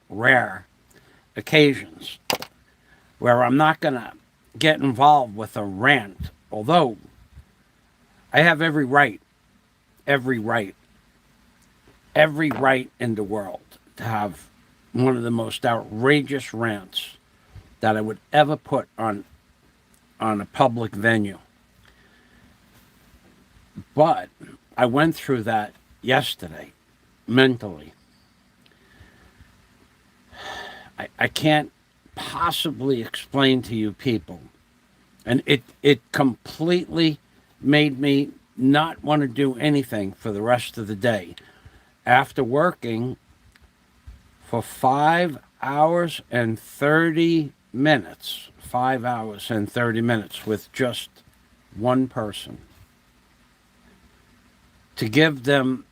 rare occasions where I'm not going to get involved with a rant, although I have every right, every right in the world to have one of the most outrageous rants that I would ever put on a public venue. But I went through that yesterday mentally. I can't possibly explain to you people. And it completely made me not want to do anything for the rest of the day. After working for 5 hours and 30 minutes, 5 hours and 30 minutes with just one person, to give them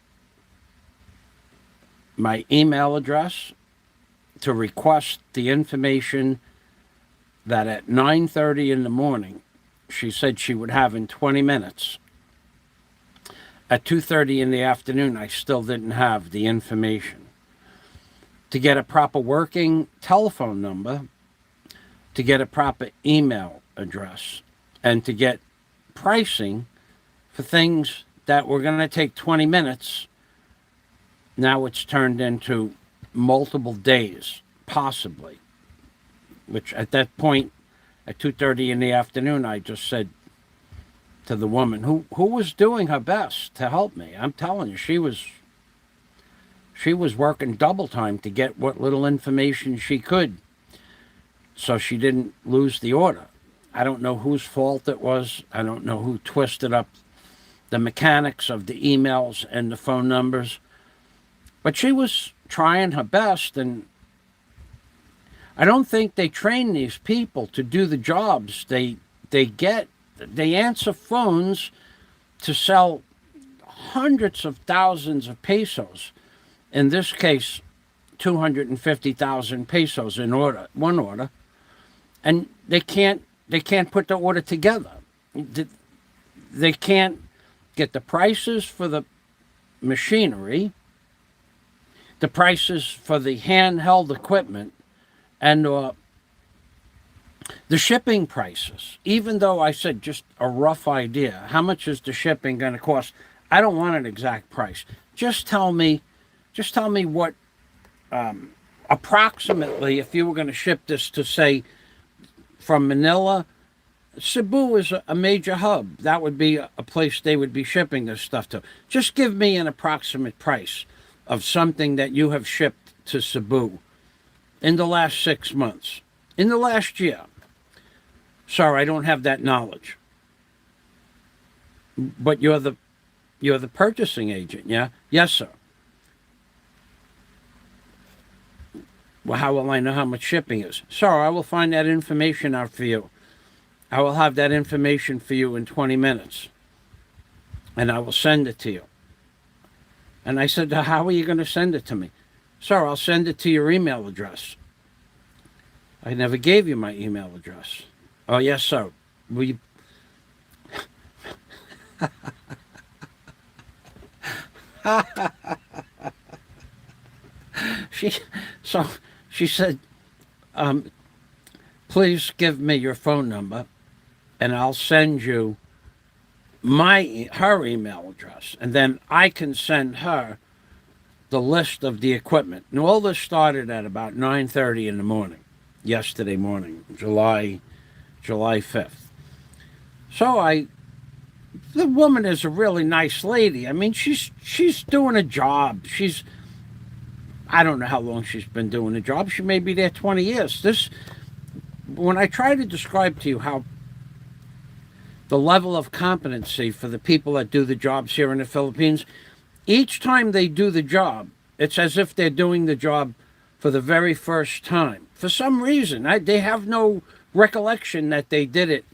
my email address, to request the information that at 9:30 in the morning she said she would have in 20 minutes. At 2:30 in the afternoon, I still didn't have the information. To get a proper working telephone number, to get a proper email address, and to get pricing for things that were going to take 20 minutes, now it's turned into multiple days, possibly. Which at that point, at 2:30 in the afternoon, I just said to the woman who was doing her best to help me. I'm telling you, she was working double time to get what little information she could, so she didn't lose the order. I don't know whose fault it was. I don't know who twisted up the mechanics of the emails and the phone numbers, but she was trying her best, and I don't think they train these people to do the jobs. They answer phones to sell hundreds of thousands of pesos. In this case, 250,000 pesos in one order, and they can't put the order together. They can't get the prices for the machinery, the prices for the handheld equipment, and the shipping prices. Even though I said just a rough idea, how much is the shipping going to cost? I don't want an exact price. Just tell me what approximately, if you were going to ship this to, say, from Manila. Cebu is a major hub. That would be a place they would be shipping this stuff to. Just give me an approximate price of something that you have shipped to Cebu in the last 6 months, in the last year. Sorry, I don't have that knowledge. But you're the purchasing agent, yeah? Yes, sir. Well, how will I know how much shipping is? Sir, I will find that information out for you. I will have that information for you in 20 minutes. And I will send it to you. And I said, how are you going to send it to me? Sir, I'll send it to your email address. I never gave you my email address. Oh, yes, sir. Will you... She said, please give me your phone number, and I'll send you her email address, and then I can send her the list of the equipment. And all this started at about 9:30 in the morning, yesterday morning, July 5th. So the woman is a really nice lady. I mean, she's doing a job. I don't know how long she's been doing the job. She may be there 20 years. When I try to describe to you how the level of competency for the people that do the jobs here in the Philippines, each time they do the job, it's as if they're doing the job for the very first time. For some reason, they have no recollection that they did it.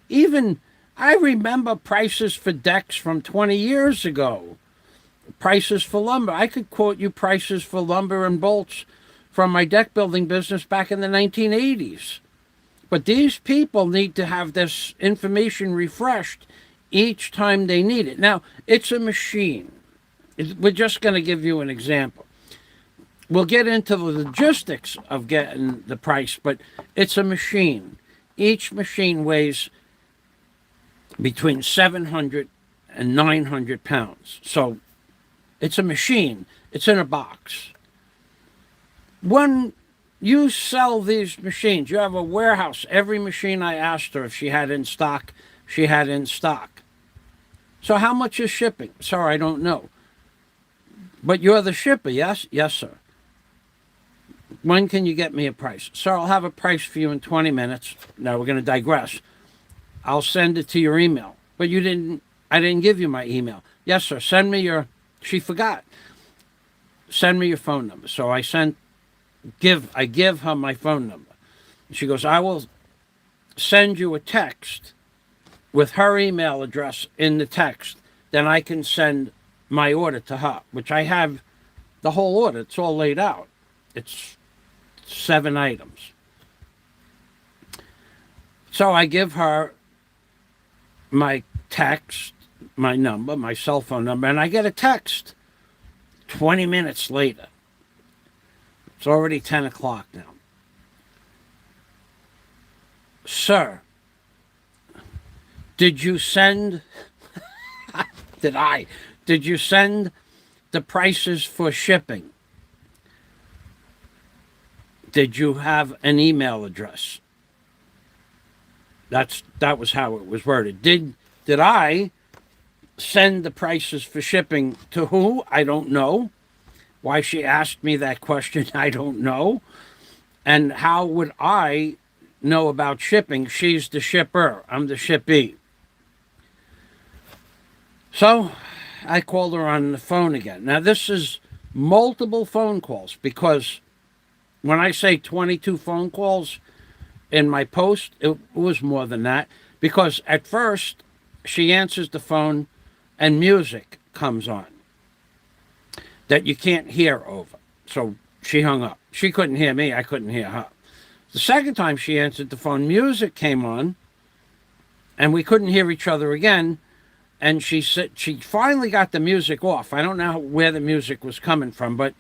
Even, I remember prices for decks from 20 years ago. Prices for lumber. I could quote you prices for lumber and bolts from my deck building business back in the 1980s. But these people need to have this information refreshed each time they need it. Now, it's a machine. We're just going to give you an example. we'll get into the logistics of getting the price, but it's a machine. Each machine weighs between 700 and 900 pounds. So it's a machine. It's in a box. When you sell these machines, you have a warehouse. Every machine I asked her if she had in stock, she had in stock. So how much is shipping? Sir, I don't know. But you're the shipper, yes? Yes, sir. When can you get me a price? Sir, I'll have a price for you in 20 minutes. Now we're going to digress. I'll send it to your email. But I didn't give you my email. Yes, sir. Send me your, she forgot. Send me your phone number. So I give her my phone number. She goes, I will send you a text with her email address in the text. Then I can send my order to her, which I have the whole order. It's all laid out. It's 7 items. So I give her my text, my number, my cell phone number, and I get a text 20 minutes later. It's already 10 o'clock now. Sir, did you send, did you send the prices for shipping? Did you have an email address? That was how it was worded. Did I send the prices for shipping to who? I don't know. Why she asked me that question, I don't know. And how would I know about shipping? She's the shipper. I'm the shippee. So I called her on the phone again. Now this is multiple phone calls, because when I say 22 phone calls in my post, it was more than that. Because at first she answers the phone and music comes on that you can't hear over. So she hung up. She couldn't hear me. I couldn't hear her. The second time she answered the phone, music came on and we couldn't hear each other again. And she said she finally got the music off. I don't know where the music was coming from, but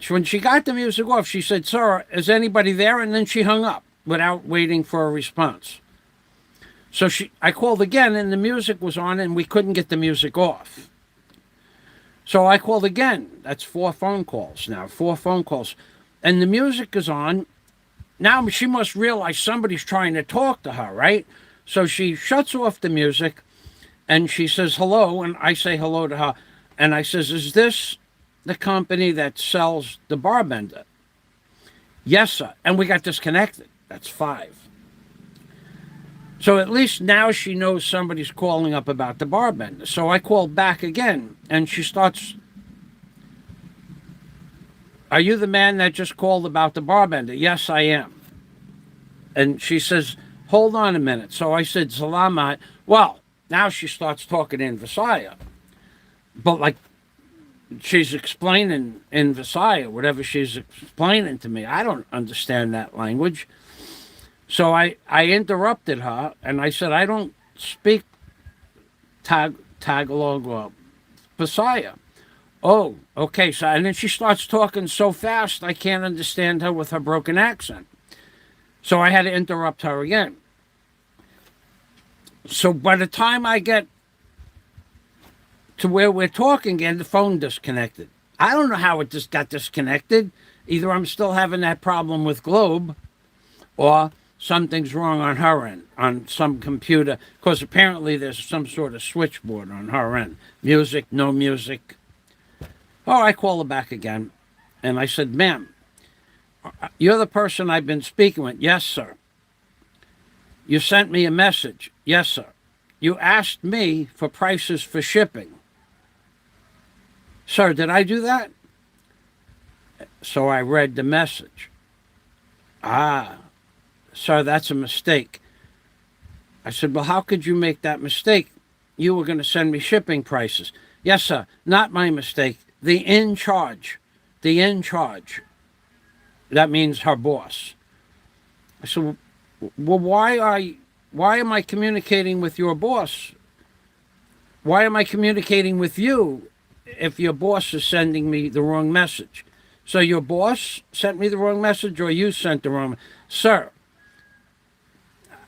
when she got the music off, she said, sir, is anybody there? And then she hung up without waiting for a response. So I called again and the music was on and we couldn't get the music off. So I called again. That's 4 phone calls now, 4 phone calls. And the music is on. Now she must realize somebody's trying to talk to her, right? So she shuts off the music and she says hello, and I say hello to her. And I says, is this the company that sells the Barbender? Yes, sir. And we got disconnected. That's 5. So at least now she knows somebody's calling up about the Barbender. So I called back again, and she starts, are you the man that just called about the Barbender? Yes, I am. And she says, hold on a minute. So I said, Salamat. Well, now she starts talking in Visaya. But like she's explaining in Visaya, whatever she's explaining to me. I don't understand that language. So I interrupted her and I said, I don't speak Tagalog or Visaya. Oh, okay. So, and then she starts talking so fast, I can't understand her with her broken accent. So I had to interrupt her again. So by the time I get to where we're talking again, the phone disconnected. I don't know how it just got disconnected. Either I'm still having that problem with Globe, or something's wrong on her end, on some computer, because apparently there's some sort of switchboard on her end. Music, no music. Oh, I call her back again, and I said, ma'am, you're the person I've been speaking with. Yes, sir. You sent me a message. Yes, sir. You asked me for prices for shipping. Sir, did I do that? So I read the message. Sir, that's a mistake. I said, well, how could you make that mistake? You were going to send me shipping prices. Yes, sir, not my mistake. The in charge. The in charge. That means her boss. I said, well, why am I communicating with your boss? Why am I communicating with you if your boss is sending me the wrong message? So your boss sent me the wrong message, or you sent the wrong? Sir,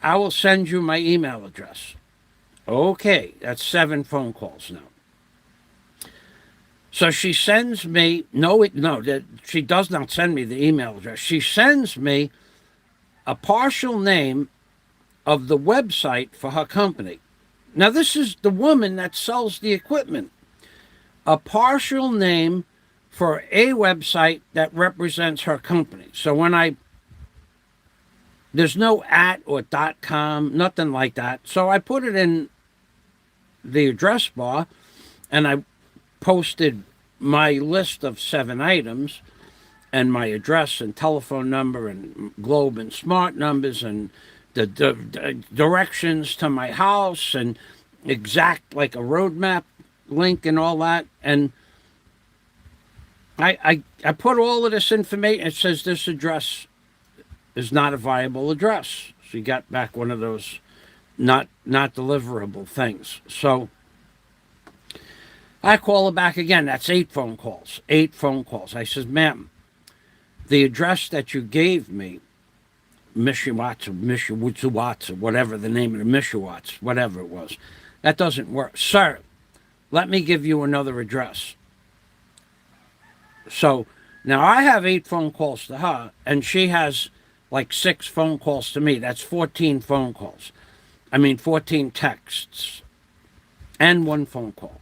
I will send you my email address. Okay, that's 7 phone calls now. So she sends me, she does not send me the email address. She sends me a partial name of the website for her company. Now, this is the woman that sells the equipment. A partial name for a website that represents her company. So there's no @ or .com, nothing like that. So I put it in the address bar, and I posted my list of 7 items and my address and telephone number and globe and smart numbers and the directions to my house and exact, like a roadmap link and all that. And I put all of this information. It says this address is not a viable address. She got back one of those not deliverable things. So I call her back again. That's 8 phone calls. 8 phone calls. I says, ma'am, the address that you gave me, Mishawatsa, whatever the name of the Mishawatts, whatever it was, that doesn't work. Sir, let me give you another address. So now I have 8 phone calls to her, and she has like 6 phone calls to me. That's 14 phone calls. 14 texts and 1 phone call.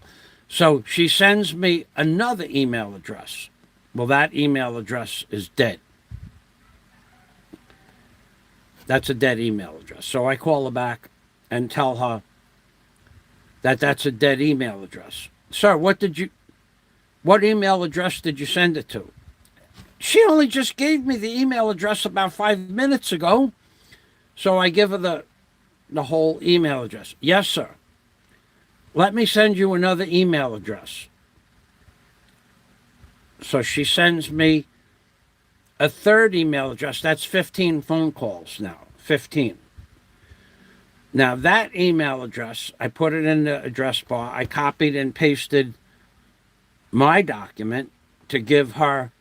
So she sends me another email address. Well, that email address is dead. That's a dead email address. So I call her back and tell her that that's a dead email address. Sir, what email address did you send it to? She only just gave me the email address about 5 minutes ago. So I give her the whole email address. Yes, sir. Let me send you another email address. So she sends me a 3rd email address. That's 15 phone calls now. 15. Now that email address, I put it in the address bar. I copied and pasted my document to give her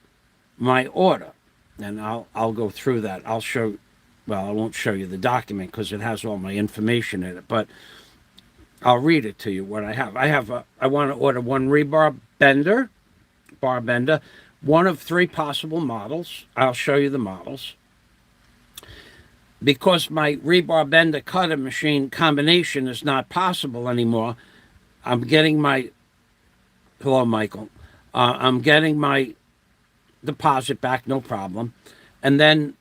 my order. And I'll go through that. I won't show you the document because it has all my information in it, but I'll read it to you what I have. I want to order 1 rebar bar bender, 1 of 3 possible models. I'll show you the models. Because my rebar bender cutter machine combination is not possible anymore, I'm getting my, hello, Michael. I'm getting my deposit back, no problem. And then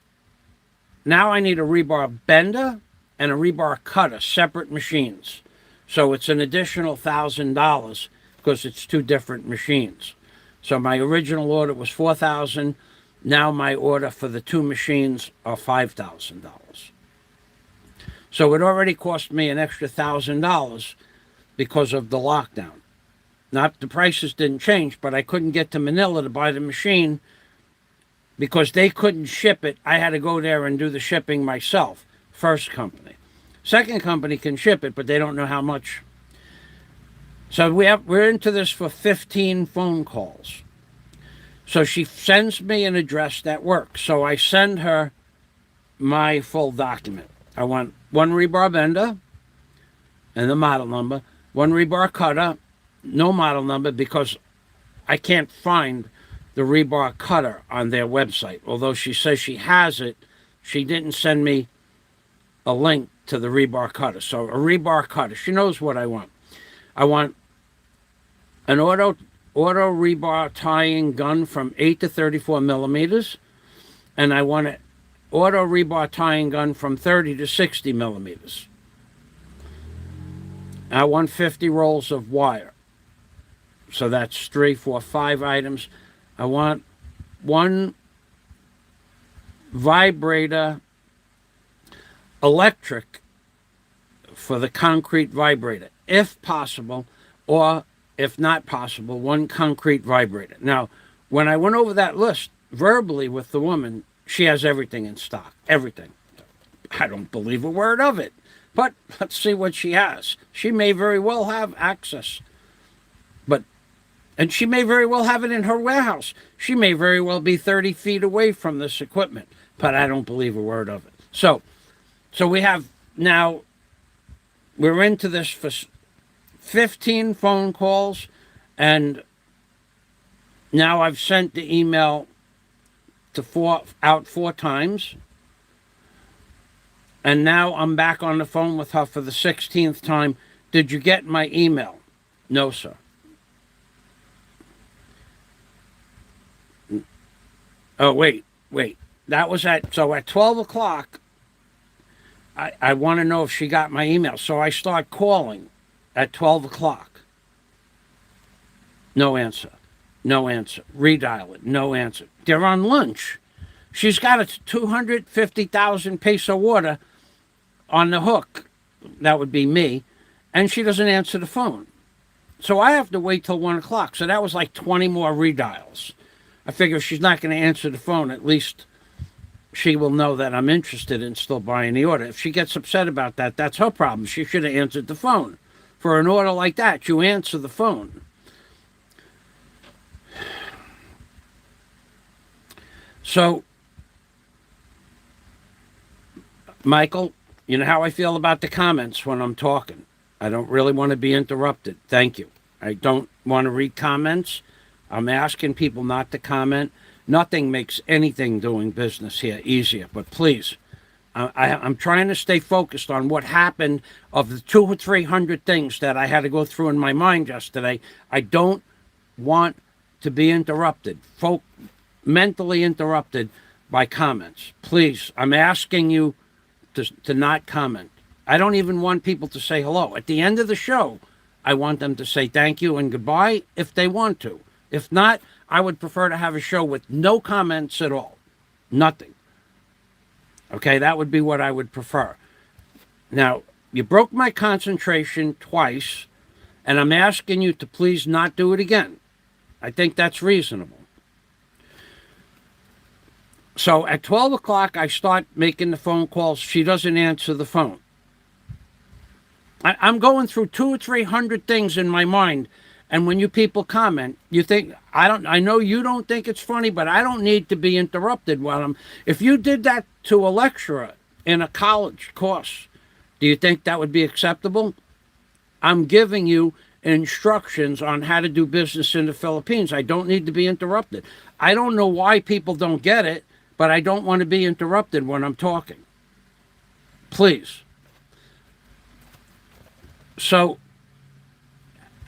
now I need a rebar bender and a rebar cutter, separate machines. So it's an additional $1,000 because it's 2 different machines. So my original order was $4,000. Now my order for the 2 machines are $5,000. So it already cost me an extra $1,000 because of the lockdown. Not the prices didn't change, but I couldn't get to Manila to buy the machine because they couldn't ship it. I had to go there and do the shipping myself. First company. Second company can ship it, but they don't know how much. So we're into this for 15 phone calls. So she sends me an address that works. So I send her my full document. I want 1 rebar bender and the model number, 1 rebar cutter, no model number because I can't find the rebar cutter on their website. Although she says she has it, she didn't send me a link to the rebar cutter. So a rebar cutter. She knows what I want. I want an auto rebar tying gun from 8 to 34 millimeters, and I want an auto rebar tying gun from 30 to 60 millimeters. I want 50 rolls of wire. So that's 3, 4, 5 items. I want 1 vibrator electric for the concrete vibrator, if possible, or if not possible, 1 concrete vibrator. Now, when I went over that list verbally with the woman, she has everything in stock, everything. I don't believe a word of it, but let's see what she has. She may very well have access, but And she may very well have it in her warehouse. She may very well be 30 feet away from this equipment, but I don't believe a word of it. So we have now, we're into this for 15 phone calls, and now I've sent the email to out 4 times. And now I'm back on the phone with her for the 16th time. Did you get my email? No, sir. Oh, wait. That was at 12 o'clock, I want to know if she got my email. So I start calling at 12 o'clock. No answer. No answer. Redial it. No answer. They're on lunch. She's got a 250,000 peso order on the hook. That would be me. And she doesn't answer the phone. So I have to wait till 1 o'clock. So that was like 20 more redials. I figure if she's not going to answer the phone, at least she will know that I'm interested in still buying the order. If she gets upset about that, that's her problem. She should have answered the phone. For an order like that, you answer the phone. So, Michael, you know how I feel about the comments when I'm talking. I don't really want to be interrupted. Thank you. I don't want to read comments. I'm asking people not to comment. Nothing makes anything doing business here easier. But please, I'm trying to stay focused on what happened of the 200 or 300 things that I had to go through in my mind yesterday. I don't want to be interrupted, mentally interrupted by comments. Please, I'm asking you to not comment. I don't even want people to say hello. At the end of the show, I want them to say thank you and goodbye if they want to. If not, I would prefer to have a show with no comments at all. Nothing. Okay, that would be what I would prefer. Now, you broke my concentration twice, and I'm asking you to please not do it again. I think that's reasonable. So at 12 o'clock, I start making the phone calls. She doesn't answer the phone. I'm going through 200 or 300 things in my mind. And when you people comment, you think, I know you don't think it's funny, but I don't need to be interrupted while if you did that to a lecturer in a college course, do you think that would be acceptable? I'm giving you instructions on how to do business in the Philippines. I don't need to be interrupted. I don't know why people don't get it, but I don't want to be interrupted when I'm talking. Please. So,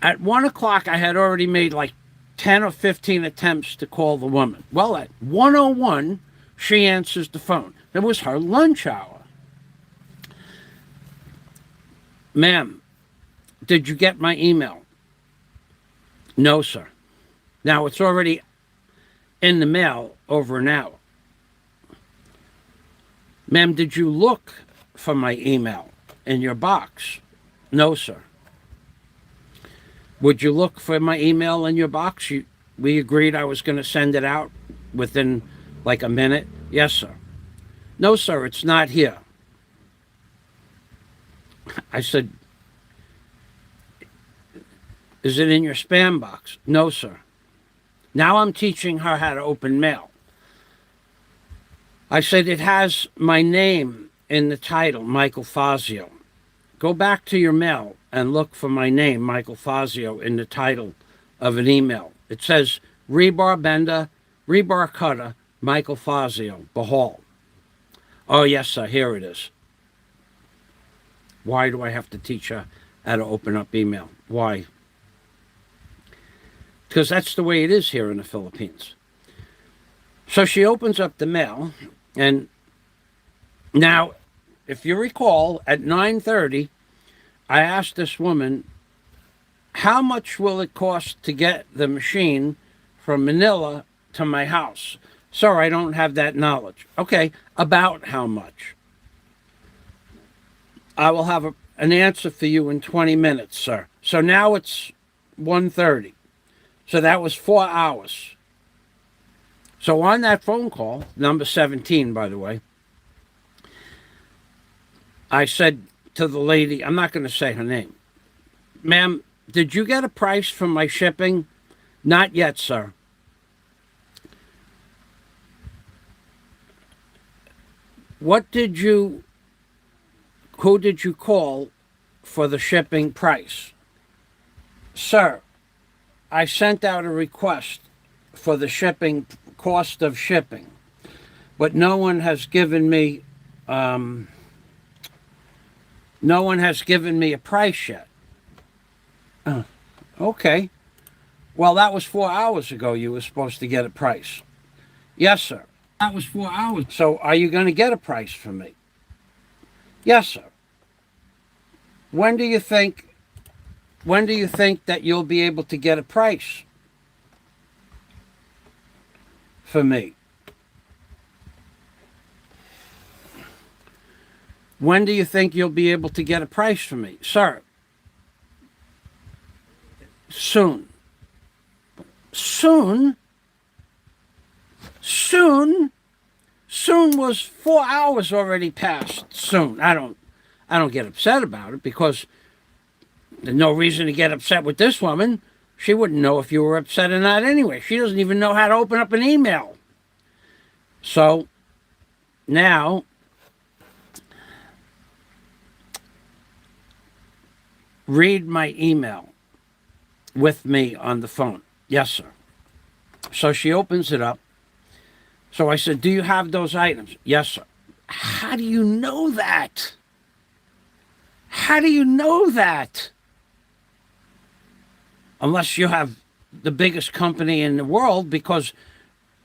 at 1 o'clock, I had already made like 10 or 15 attempts to call the woman. Well, at 1:01, she answers the phone. It was her lunch hour. Ma'am, did you get my email? No, sir. Now, it's already in the mail over an hour. Ma'am, did you look for my email in your box? No, sir. Would you look for my email in your box? We agreed I was going to send it out within like a minute. Yes, sir. No, sir, it's not here. I said, is it in your spam box? No, sir. Now I'm teaching her how to open mail. I said, it has my name in the title, Michael Fazio. Go back to your mail and look for my name, Michael Fazio, in the title of an email. It says, rebar bender, rebar cutter, Michael Fazio, Bohol. Oh, yes, sir, here it is. Why do I have to teach her how to open up email? Why? Because that's the way it is here in the Philippines. So she opens up the mail, and now, if you recall, at 9:30, I asked this woman, how much will it cost to get the machine from Manila to my house? Sir, I don't have that knowledge. Okay, about how much? I will have an answer for you in 20 minutes, sir. So now it's 1:30. So that was 4 hours. So on that phone call, number 17, by the way, I said to the lady, I'm not going to say her name, ma'am, did you get a price for my shipping? Not yet, sir. Who did you call for the shipping price? Sir, I sent out a request for the shipping cost of shipping, but no one has given me a price yet. Okay. Well, that was 4 hours ago. You were supposed to get a price. Yes, sir. That was 4 hours. So are you going to get a price from me? Yes, sir. When do you think that you'll be able to get a price for me? When do you think you'll be able to get a price for me? Sir, soon. Soon? Soon? Soon was 4 hours already past soon. I don't get upset about it because there's no reason to get upset with this woman. She wouldn't know if you were upset or not anyway. She doesn't even know how to open up an email. So now read my email with me on the phone. Yes, sir. So she opens it up. So I said, do you have those items? Yes, sir. How do you know that? How do you know that? Unless you have the biggest company in the world, because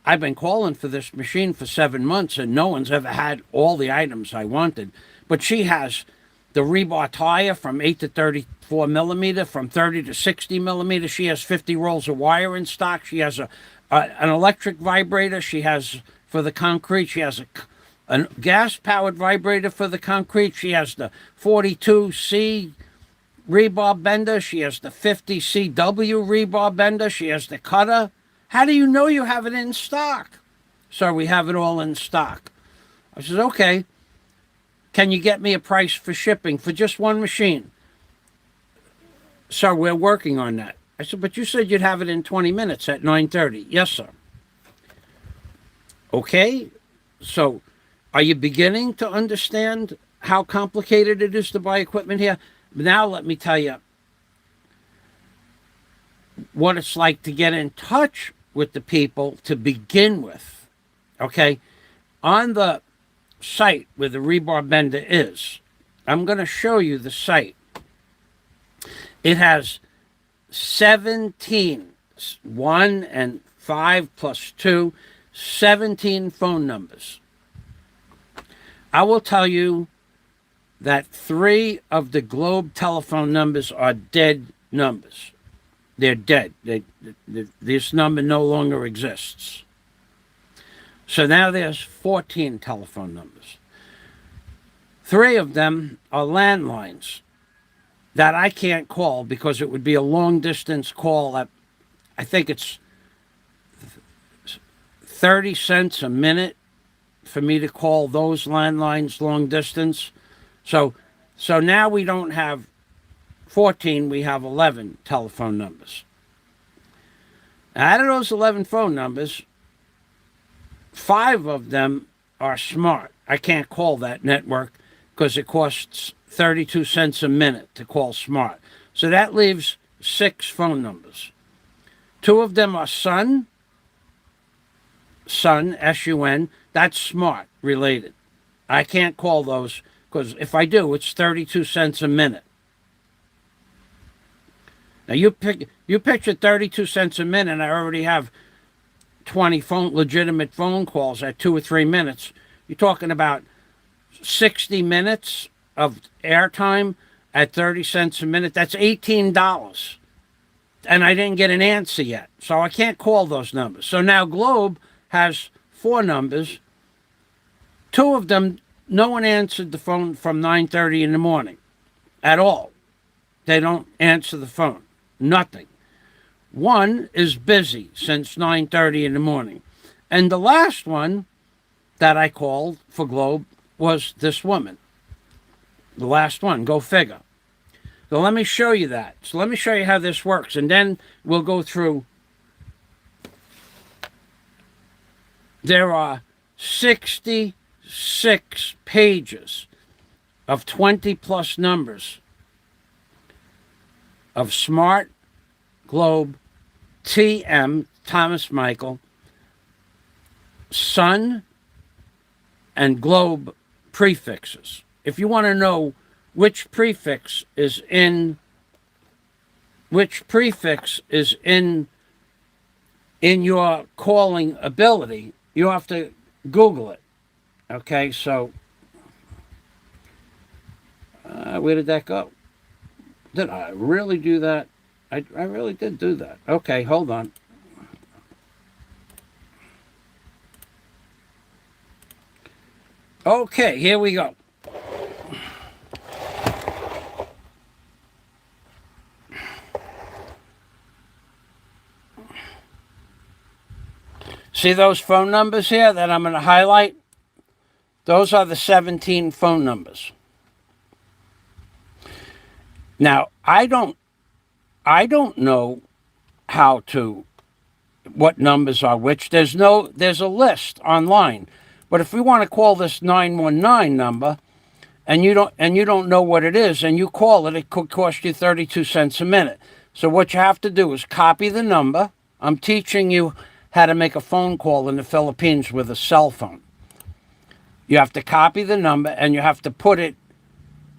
I've been calling for this machine for 7 months and no one's ever had all the items I wanted. But she has the rebar tire from 8 to 34 millimeter, from 30 to 60 millimeter. She has 50 rolls of wire in stock. She has an electric vibrator. She has, for the concrete, she has a gas-powered vibrator for the concrete. She has the 42C rebar bender. She has the 50CW rebar bender. She has the cutter. How do you know you have it in stock? Sir, we have it all in stock. I said, okay. Can you get me a price for shipping for just one machine? Sir, we're working on that. I said, but you said you'd have it in 20 minutes at 9:30. Yes, sir. Okay. So are you beginning to understand how complicated it is to buy equipment here? Now let me tell you what it's like to get in touch with the people to begin with. Okay? On the site where the rebar bender is, I'm going to show you the site. It has 17, 1 and 5 plus 2, 17 phone numbers. I will tell you that 3 of the Globe telephone numbers are dead numbers. They're dead. This number no longer exists. So now there's 14 telephone numbers. 3 of them are landlines that I can't call because it would be a long distance call at, I think it's 30 cents a minute for me to call those landlines long distance. So now we don't have 14, we have 11 telephone numbers. Out of those 11 phone numbers, 5 of them are smart. I can't call that network because it costs 32 cents a minute to call smart. So that leaves 6 phone numbers. 2 of them are Sun, S-U-N, that's smart related. I can't call those because if I do, it's 32 cents a minute. Now you picture 32 cents a minute, and I already have 20 legitimate phone calls at 2 or 3 minutes. You're talking about 60 minutes of airtime at 30 cents a minute. That's $18. And I didn't get an answer yet. So I can't call those numbers. So now Globe has 4 numbers. 2 of them, no one answered the phone from 9:30 in the morning at all. They don't answer the phone. Nothing. 1 is busy since 9:30 in the morning. And the last one that I called for Globe was this woman. The last one, go figure. So let me show you that. So let me show you how this works, and then we'll go through There are 66 pages of 20 plus numbers of Smart, Globe, TM, Thomas Michael, Sun, and Globe prefixes. If you want to know which prefix is in your calling ability, you have to Google it. Okay, so where did that go? Did I really do that? I really did do that. Okay, hold on. Okay, here we go. See those phone numbers here that I'm going to highlight? Those are the 17 phone numbers. Now, I don't know what numbers are which. There's a list online. But if we want to call this 919 number and you don't know what it is and you call it, it could cost you 32 cents a minute. So what you have to do is copy the number. I'm teaching you how to make a phone call in the Philippines with a cell phone. You have to copy the number and you have to put it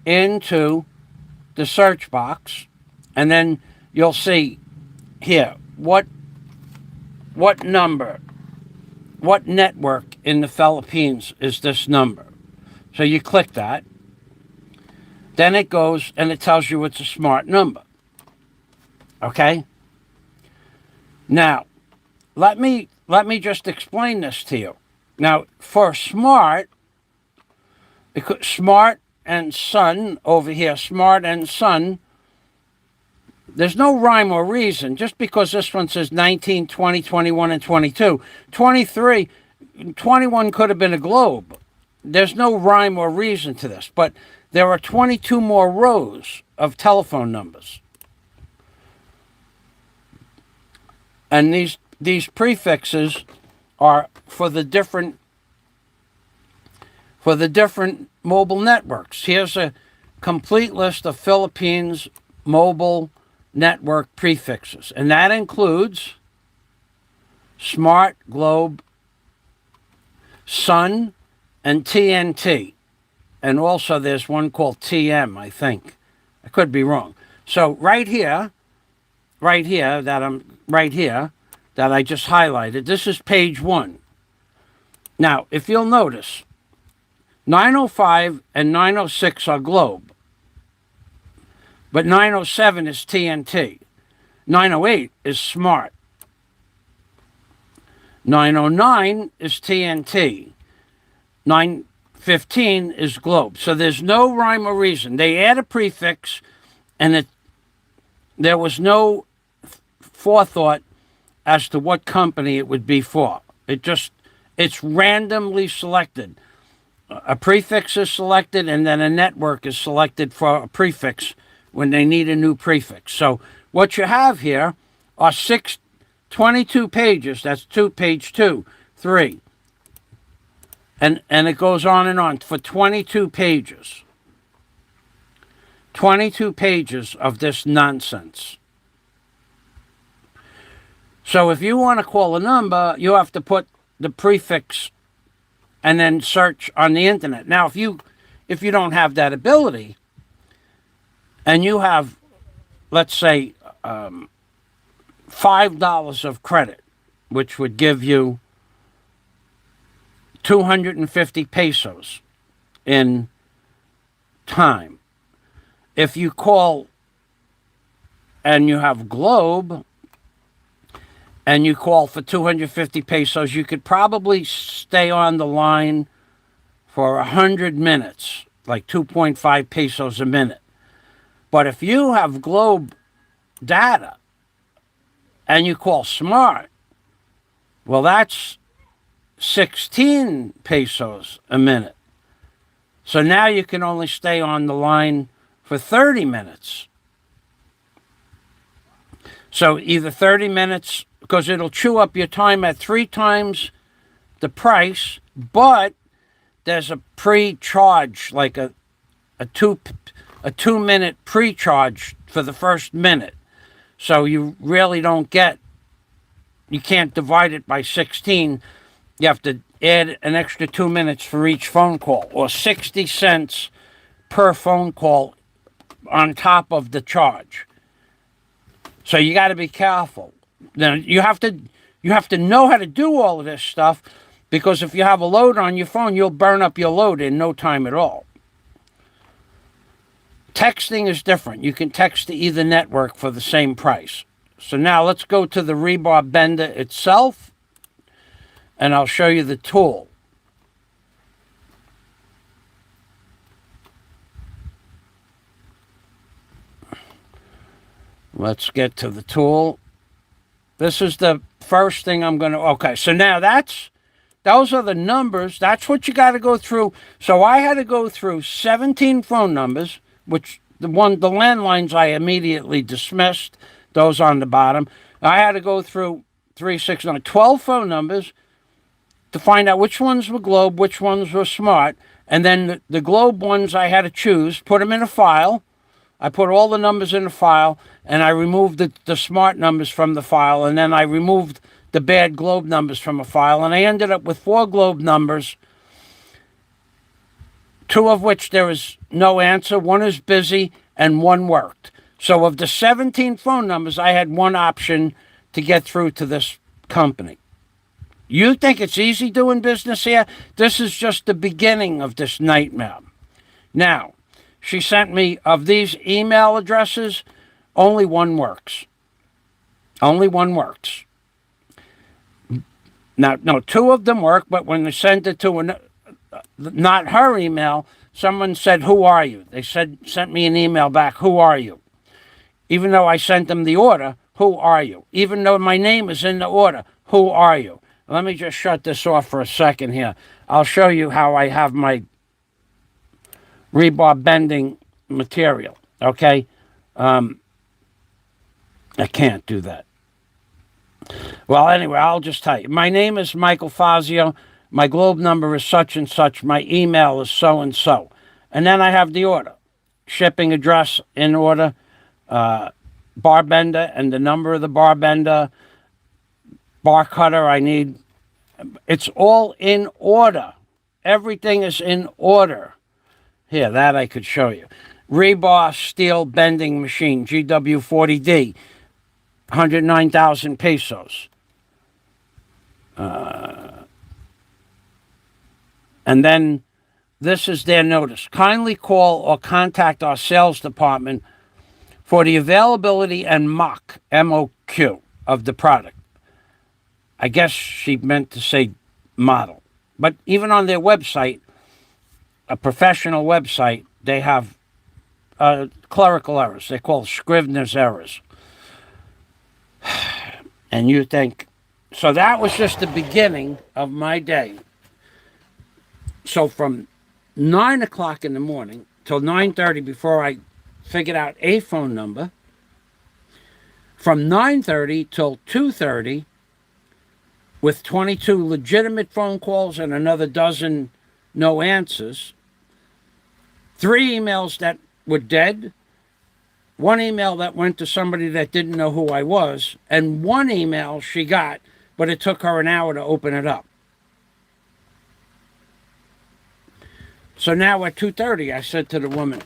into the search box, and then you'll see here what number, what network in the Philippines is this number. So you click that. Then it goes and it tells you it's a smart number. Okay? Now, let me just explain this to you. Now, for smart, because smart and Sun over here, Smart and Sun, there's no rhyme or reason. Just because this one says 19, 20, 21, and 22, 23, 21 could have been a globe. There's no rhyme or reason to this, but there are 22 more rows of telephone numbers. And these prefixes are for the different mobile networks. Here's a complete list of Philippines mobile network prefixes, and that includes Smart, Globe, Sun, and TNT. And also there's one called TM, I think. I could be wrong. So right here that I just highlighted, this is page 1. Now, if you'll notice, 905 and 906 are Globe, but 907 is TNT. 908 is Smart. 909 is TNT. 915 is Globe. So there's no rhyme or reason. They add a prefix, and there was no forethought as to what company it would be for. It's randomly selected. A prefix is selected, and then a network is selected for a prefix when they need a new prefix. So what you have here are 22 pages. That's page 2, 3. And it goes on and on for 22 pages. 22 pages of this nonsense. So if you want to call a number, you have to put the prefix and then search on the internet. Now, if you don't have that ability, and you have, let's say, $5 of credit, which would give you 250 pesos in time. If you call and you have Globe and you call for 250 pesos, you could probably stay on the line for 100 minutes, like 2.5 pesos a minute. But if you have Globe data and you call Smart, well, that's 16 pesos a minute. So now you can only stay on the line for 30 minutes. So either 30 minutes, because it'll chew up your time at 3 times the price, but there's a pre-charge, like a 2 minute pre-charge for the first minute. So you really don't get, you can't divide it by 16. You have to add an extra 2 minutes for each phone call, or 60 cents per phone call on top of the charge. So you got to be careful. Now you have to know how to do all of this stuff, because if you have a load on your phone, you'll burn up your load in no time at all. Texting is different. You can text to either network for the same price. So now let's go to the rebar bender itself, and I'll show you the tool. Let's get to the tool. This is the first thing I'm going to... Okay, so now those are the numbers. That's what you got to go through. So I had to go through 17 phone numbers, which the landlines I immediately dismissed, those on the bottom. I had to go through 12 phone numbers to find out which ones were Globe, which ones were Smart. And then the Globe ones I had to choose, put them in a file. I put all the numbers in a file, and I removed the Smart numbers from the file, and then I removed the bad Globe numbers from a file, and I ended up with 4 Globe numbers, 2 of which there was no answer, 1 is busy, and 1 worked. So of the 17 phone numbers, I had 1 option to get through to this company. You think it's easy doing business here? This is just the beginning of this nightmare. Now, she sent me, of these email addresses, only 1 works. Only 1 works. Now, no, 2 of them work, but when they sent it to not her email, someone said, "Who are you?" They sent me an email back, "Who are you?" Even though I sent them the order, "Who are you?" Even though my name is in the order, "Who are you?" Let me just shut this off for a second here. I'll show you how I have my rebar bending material, okay? I can't do that. Well, anyway, I'll just tell you. My name is Michael FAZIO. My Globe number is such and such. My email is so and so. And then I have the order. Shipping address in order. Bar bender and the number of the bar bender. Bar cutter I need. It's all in order. Everything is in order. Here, that I could show you. Rebar steel bending machine, GW40D, 109,000 pesos. And then this is their notice. Kindly call or contact our sales department for the availability and mock, MOQ, of the product. I guess she meant to say model. But even on their website, a professional website, they have clerical errors. They call Scrivener's errors. And you think, so that was just the beginning of my day. So from 9 o'clock in the morning till 9:30 before I figured out a phone number, from 9:30 till 2:30 with 22 legitimate phone calls and another dozen no answers, 3 emails that were dead, 1 email that went to somebody that didn't know who I was, and 1 email she got, but it took her an hour to open it up. So now at 2:30, I said to the woman,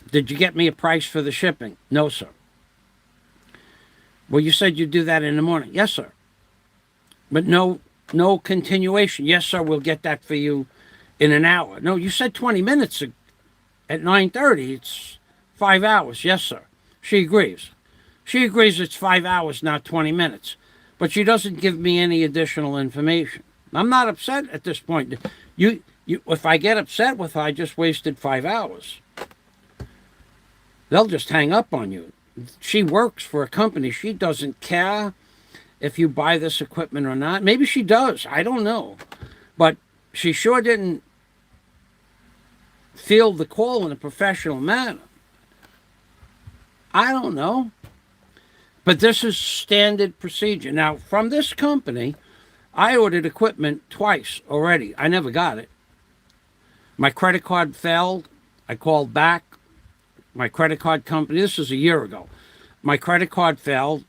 "Did you get me a price for the shipping?" "No, sir." "Well, you said you'd do that in the morning." "Yes, sir." "But no continuation." "Yes, sir, we'll get that for you in an hour." "No, you said 20 minutes at 9:30. It's 5 hours." "Yes, sir." She agrees. She agrees it's 5 hours, not 20 minutes. But she doesn't give me any additional information. I'm not upset at this point. If I get upset with her, I just wasted 5 hours. They'll just hang up on you. She works for a company. She doesn't care if you buy this equipment or not. Maybe she does. I don't know. But she sure didn't field the call in a professional manner. I don't know. But this is standard procedure. Now, from this company, I ordered equipment twice already. I never got it. My credit card failed. I called back. My credit card company, this was a year ago. My credit card failed.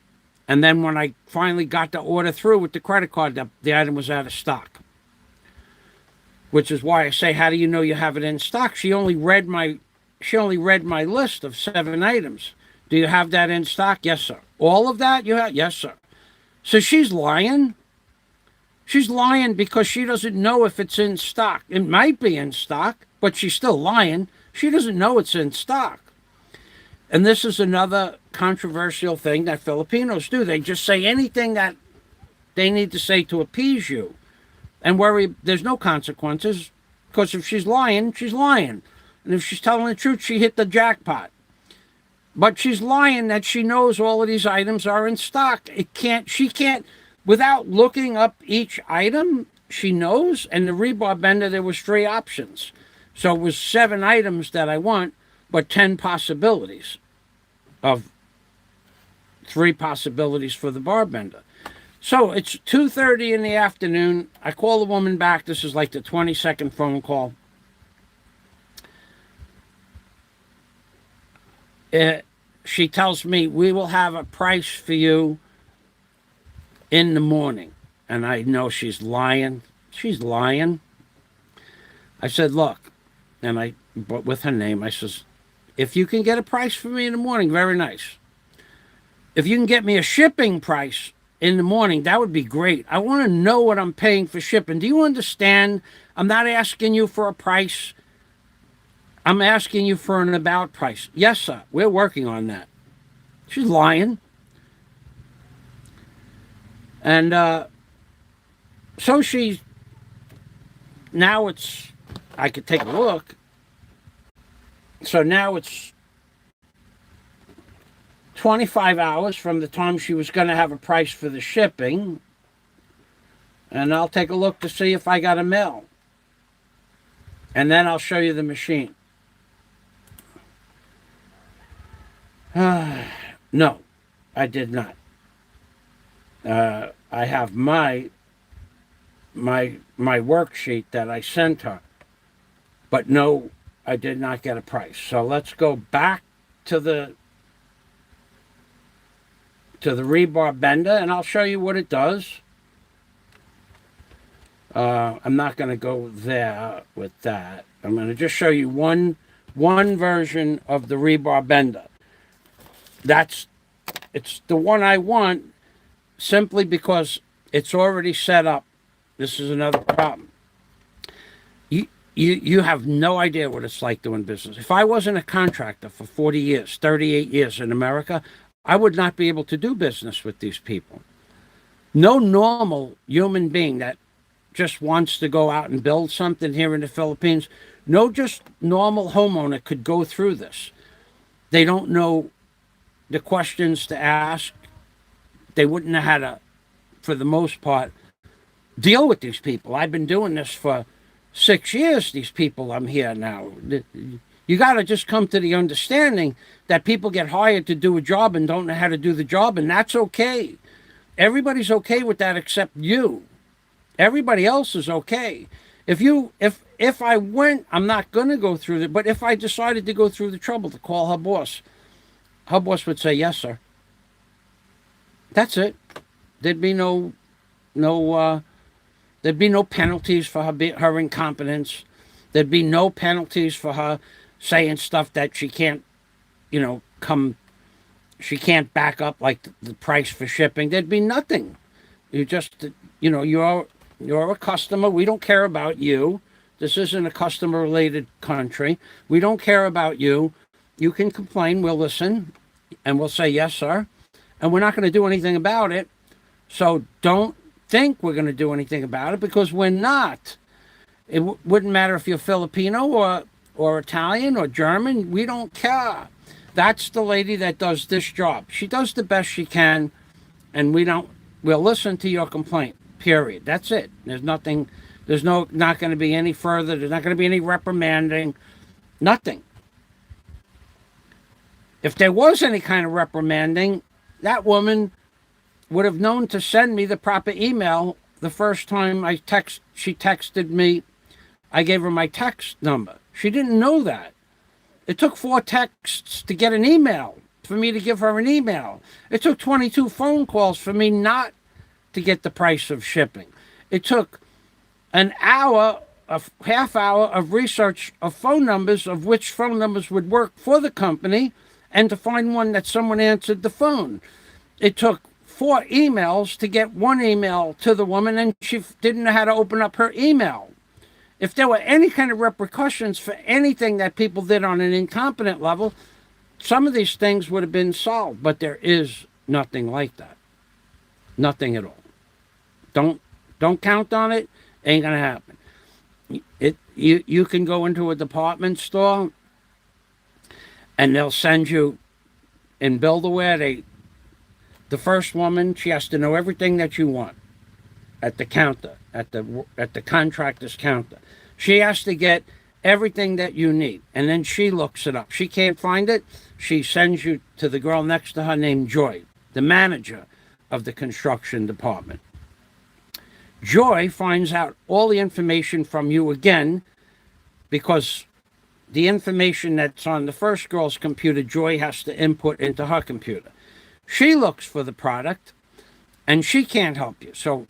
And then when I finally got the order through with the credit card, the item was out of stock. Which is why I say, how do you know you have it in stock? She only read my list of 7 items. Do you have that in stock? Yes, sir. All of that you have? Yes, sir. So she's lying. She's lying because she doesn't know if it's in stock. It might be in stock, but she's still lying. She doesn't know it's in stock. And this is another controversial thing that Filipinos do. They just say anything that they need to say to appease you and worry there's no consequences, because if she's lying, she's lying. And if she's telling the truth, she hit the jackpot. But she's lying that she knows all of these items are in stock. She can't, without looking up each item, she knows. And the rebar bender, there was 3 options. So it was 7 items that I want, but 10 possibilities of 3 possibilities for the bar bender. So it's 2:30 in the afternoon. I call the woman back. This is like the 22nd phone call. She tells me, we will have a price for you in the morning. And I know she's lying. She's lying. I said, look, but with her name, I says, if you can get a price for me in the morning, very nice. If you can get me a shipping price in the morning, that would be great. I want to know what I'm paying for shipping. Do you understand? I'm not asking you for a price. I'm asking you for an about price. Yes, sir. We're working on that. She's lying. And so now I could take a look. So now it's 25 hours from the time she was going to have a price for the shipping. And I'll take a look to see if I got a mail. And then I'll show you the machine. No, I did not. I have my worksheet that I sent her. But no, I did not get a price. So let's go back to the rebar bender, and I'll show you what it does. I'm not going to go there with that. I'm going to just show you one version of the rebar bender. It's the one I want, simply because it's already set up. This is another problem. You have no idea what it's like doing business. If I wasn't a contractor for 40 years, 38 years in America, I would not be able to do business with these people. No normal human being that just wants to go out and build something here in the Philippines, no just normal homeowner could go through this. They don't know the questions to ask. They wouldn't know how to, for the most part, deal with these people. I've been doing this for 6 years, these people I'm here now. You got to just come to the understanding that people get hired to do a job and don't know how to do the job, and that's okay. Everybody's okay with that except you. Everybody else is okay. If I went, I'm not going to go through it, but if I decided to go through the trouble to call her boss would say, yes, sir. That's it. There'd be no penalties for her incompetence. There'd be no penalties for her saying stuff that she can't, she can't back up, like the price for shipping. There'd be nothing. You just, you're a customer. We don't care about you. This isn't a customer-related country. We don't care about you. You can complain. We'll listen, and we'll say, yes, sir. And we're not going to do anything about it. So don't think we're going to do anything about it, because we're not. It wouldn't matter if you're Filipino or Italian or German. We don't care. That's the lady that does this job. She does the best she can, and we'll listen to your complaint, period. That's it. There's nothing, not going to be any further. There's not going to be any reprimanding, nothing. If there was any kind of reprimanding, that woman would have known to send me the proper email the first time she texted me, I gave her my text number. She didn't know that. It took 4 texts to get an email, for me to give her an email. It took 22 phone calls for me not to get the price of shipping. It took an hour, a half hour of research of phone numbers, of which phone numbers would work for the company, and to find one that someone answered the phone. It took 4 emails to get one email to the woman, and she didn't know how to open up her email. If there were any kind of repercussions for anything that people did on an incompetent level, some of these things would have been solved, but there is nothing like that. Nothing at all. Don't count on it. Ain't gonna happen. You can go into a department store and they'll send you in Build-A-Wear. The first woman, she has to know everything that you want at the counter, at the contractor's counter. She has to get everything that you need, and then she looks it up. She can't find it. She sends you to the girl next to her named Joy, the manager of the construction department. Joy finds out all the information from you again, because the information that's on the first girl's computer, Joy has to input into her computer. She looks for the product, and she can't help you. So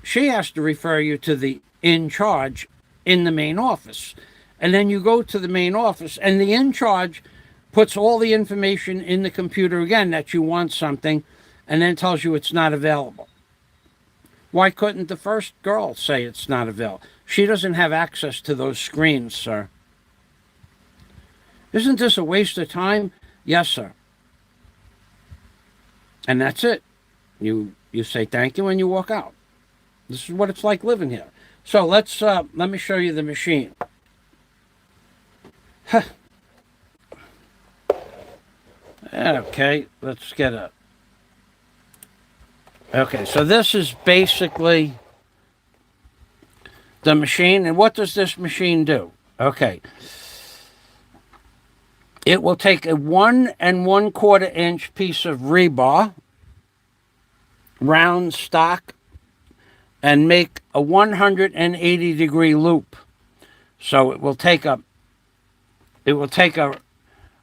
she has to refer you to the in charge in the main office. And then you go to the main office, and the in charge puts all the information in the computer again that you want something, and then tells you it's not available. Why couldn't the first girl say it's not available? She doesn't have access to those screens, sir. Isn't this a waste of time? Yes, sir. And that's it. You say thank you and you walk out. This is what it's like living here. So let me show you the machine. Okay, let's get a... Okay, so this is basically the machine. And what does this machine do? Okay. It will take a 1 1/4 inch piece of rebar, round stock, and make a 180-degree loop. So it will take a 1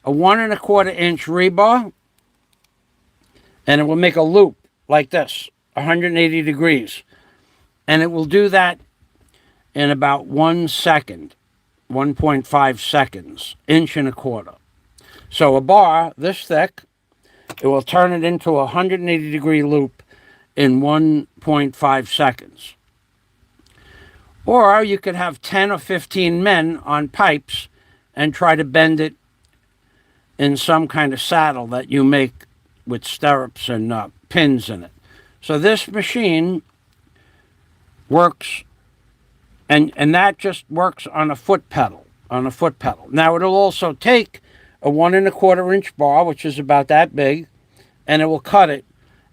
1/4 inch rebar, and it will make a loop like this, 180 degrees. And it will do that in about 1 second, 1.5 seconds, 1 1/4 inch. So a bar this thick, it will turn it into a 180-degree loop in 1.5 seconds. Or you could have 10 or 15 men on pipes and try to bend it in some kind of saddle that you make with stirrups and pins in it. So this machine works, and that just works on a foot pedal, Now it'll also take a 1 1/4 inch bar, which is about that big, and it will cut it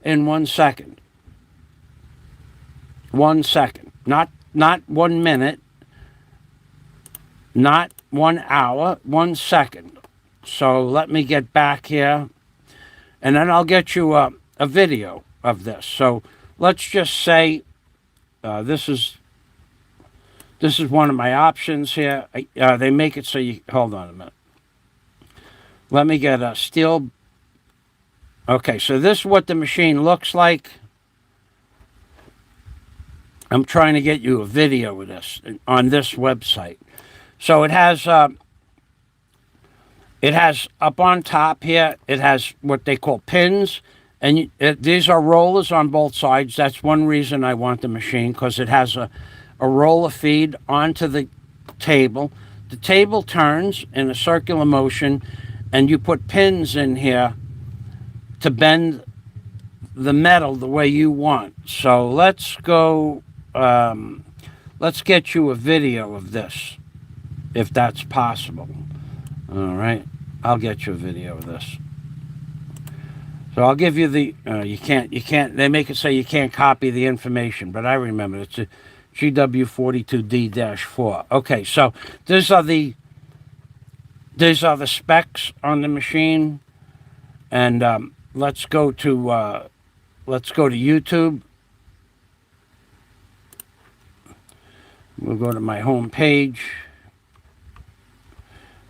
in 1 second. 1 second, not 1 minute, not 1 hour, 1 second. So let me get back here, and then I'll get you a video of this. So let's just say this is one of my options here. They make it so you, hold on a minute. Let me get a steel. Okay, so this is what the machine looks like. I'm trying to get you a video of this on this website. So it has up on top here, it has what they call pins, and these are rollers on both sides. That's one reason I want the machine, because it has a roller feed onto the table. The table turns in a circular motion, and you put pins in here to bend the metal the way you want. So let's go, let's get you a video of this, if that's possible. All right, I'll get you a video of this. So I'll give you the, you can't, they make it say you can't copy the information, but I remember it's a GW42D-4. Okay, so these are the specs on the machine, and let's go to YouTube. We'll go to my home page.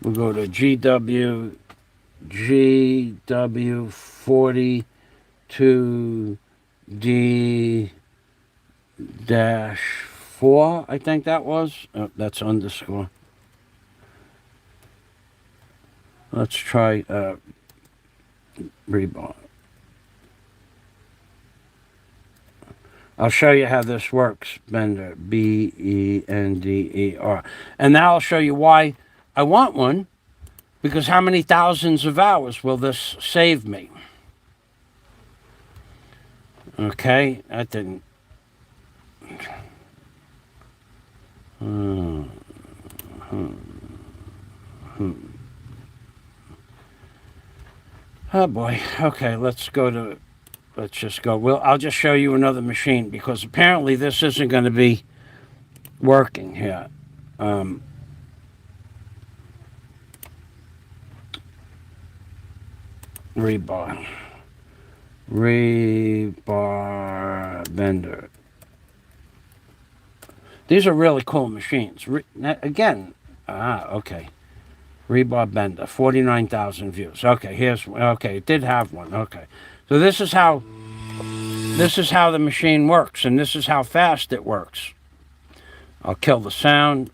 We'll go to GW42D-4, I think that was. Oh, that's underscore. Let's try rebar. I'll show you how this works. Bender, B-E-N-D-E-R. And now I'll show you why I want one, because how many thousands of hours will this save me? Okay, that didn't. Oh boy. Okay, let's just go. I'll just show you another machine, because apparently this isn't going to be working here. Rebar bender. These are really cool machines. Again, okay. Rebar bender, 49,000 views. Okay, it did have one. Okay. So this is how the machine works, and this is how fast it works. I'll kill the sound.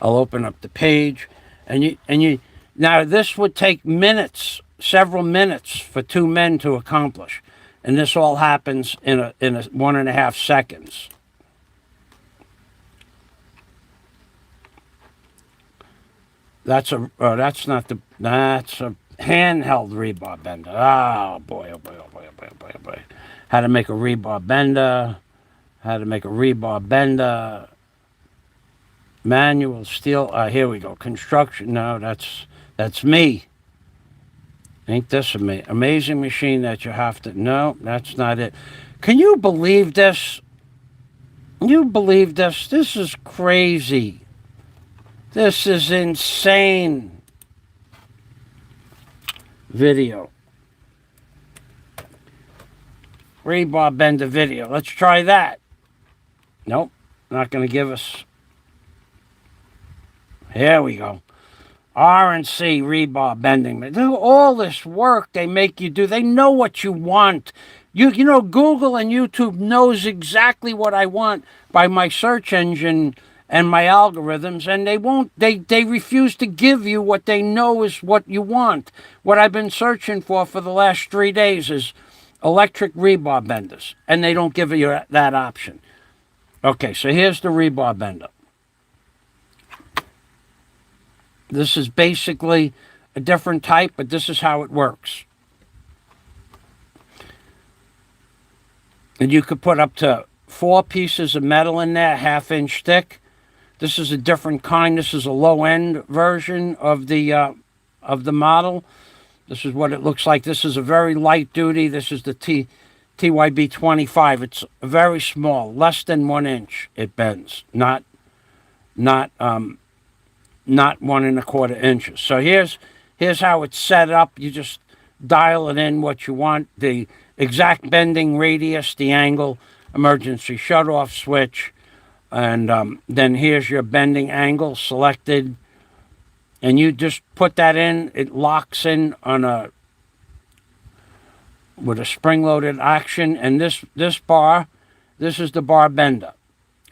I'll open up the page, and you now this would take minutes, several minutes for two men to accomplish, and this all happens in a 1.5 seconds. That's a handheld rebar bender. Oh boy. How to make a rebar bender. Manual steel. Here we go. Construction. No, that's me. Ain't this amazing machine that you have to... No, that's not it. Can you believe this? This is crazy. This is insane. Video. Rebar bender video. Let's try that. Nope, not going to give us... Here we go. R&C rebar bending. They do all this work they make you do. They know what you want. You know, Google and YouTube knows exactly what I want by my search engine and my algorithms, and they refuse to give you what they know is what you want. What I've been searching for the last 3 days is electric rebar benders, and they don't give you that option. Okay, so here's the rebar bender. This is basically a different type, but this is how it works. And you could put up to 4 pieces of metal in there, 1/2 inch thick. This is a different kind. This is a low-end version of the model. This is what it looks like. This is a very light duty. This is the TYB 25. It's very small, less than 1 inch. It bends, not 1¼ inches. So here's how it's set up. You just dial it in what you want, the exact bending radius, the angle, emergency shut-off switch, and then here's your bending angle selected, and you just put that in. It locks in with a spring-loaded action, and this bar, this is the bar bender.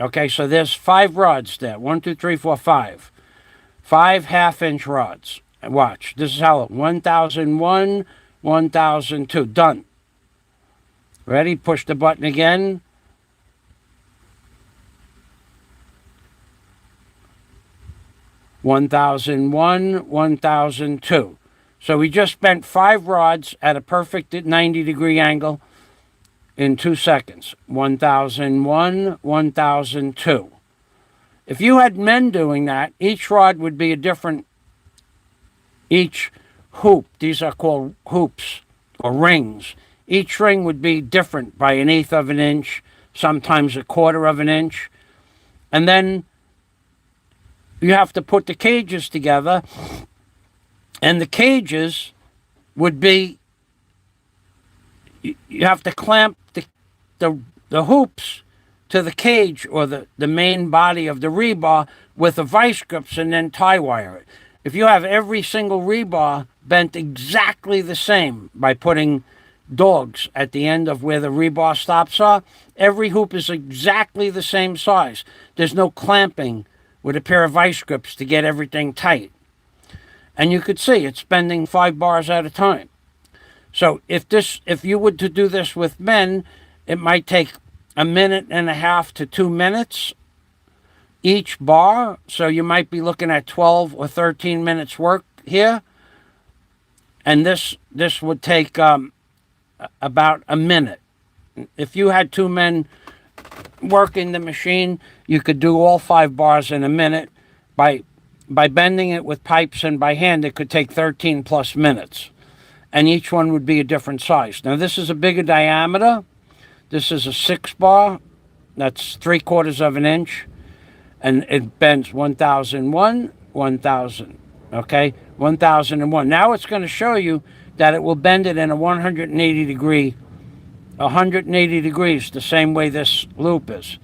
Okay, so there's 5 rods there. 1, 2, 3, 4, 5. 5 1/2 inch rods. And watch. This is how 1001, 1002. Done. Ready? Push the button again. (1001, 1002). So we just bent 5 rods at a perfect 90-degree angle in 2 seconds. 1001, 1002. If you had men doing that, each rod would be a different, each hoop, these are called hoops or rings. Each ring would be different by 1/8 of an inch, sometimes 1/4 of an inch. And then you have to put the cages together, and the cages would be, you have to clamp the hoops to the cage or the main body of the rebar with the vice grips and then tie wire it. If you have every single rebar bent exactly the same by putting dogs at the end of where the rebar stops are, every hoop is exactly the same size. There's no clamping with a pair of vice grips to get everything tight. And you could see it's bending 5 bars at a time. So if you were to do this with men, it might take 1.5 to 2 minutes each bar. So you might be looking at 12 or 13 minutes work here. And this would take about a minute. If you had 2 men working the machine, you could do all 5 bars in a minute. By bending it with pipes and by hand, it could take 13 plus minutes. And each one would be a different size. Now, this is a bigger diameter. This is a 6 bar. That's 3/4 of an inch. And it bends 1001, 1000. Okay? 1001. Now it's going to show you that it will bend it in a 180 degrees, the same way this loop is.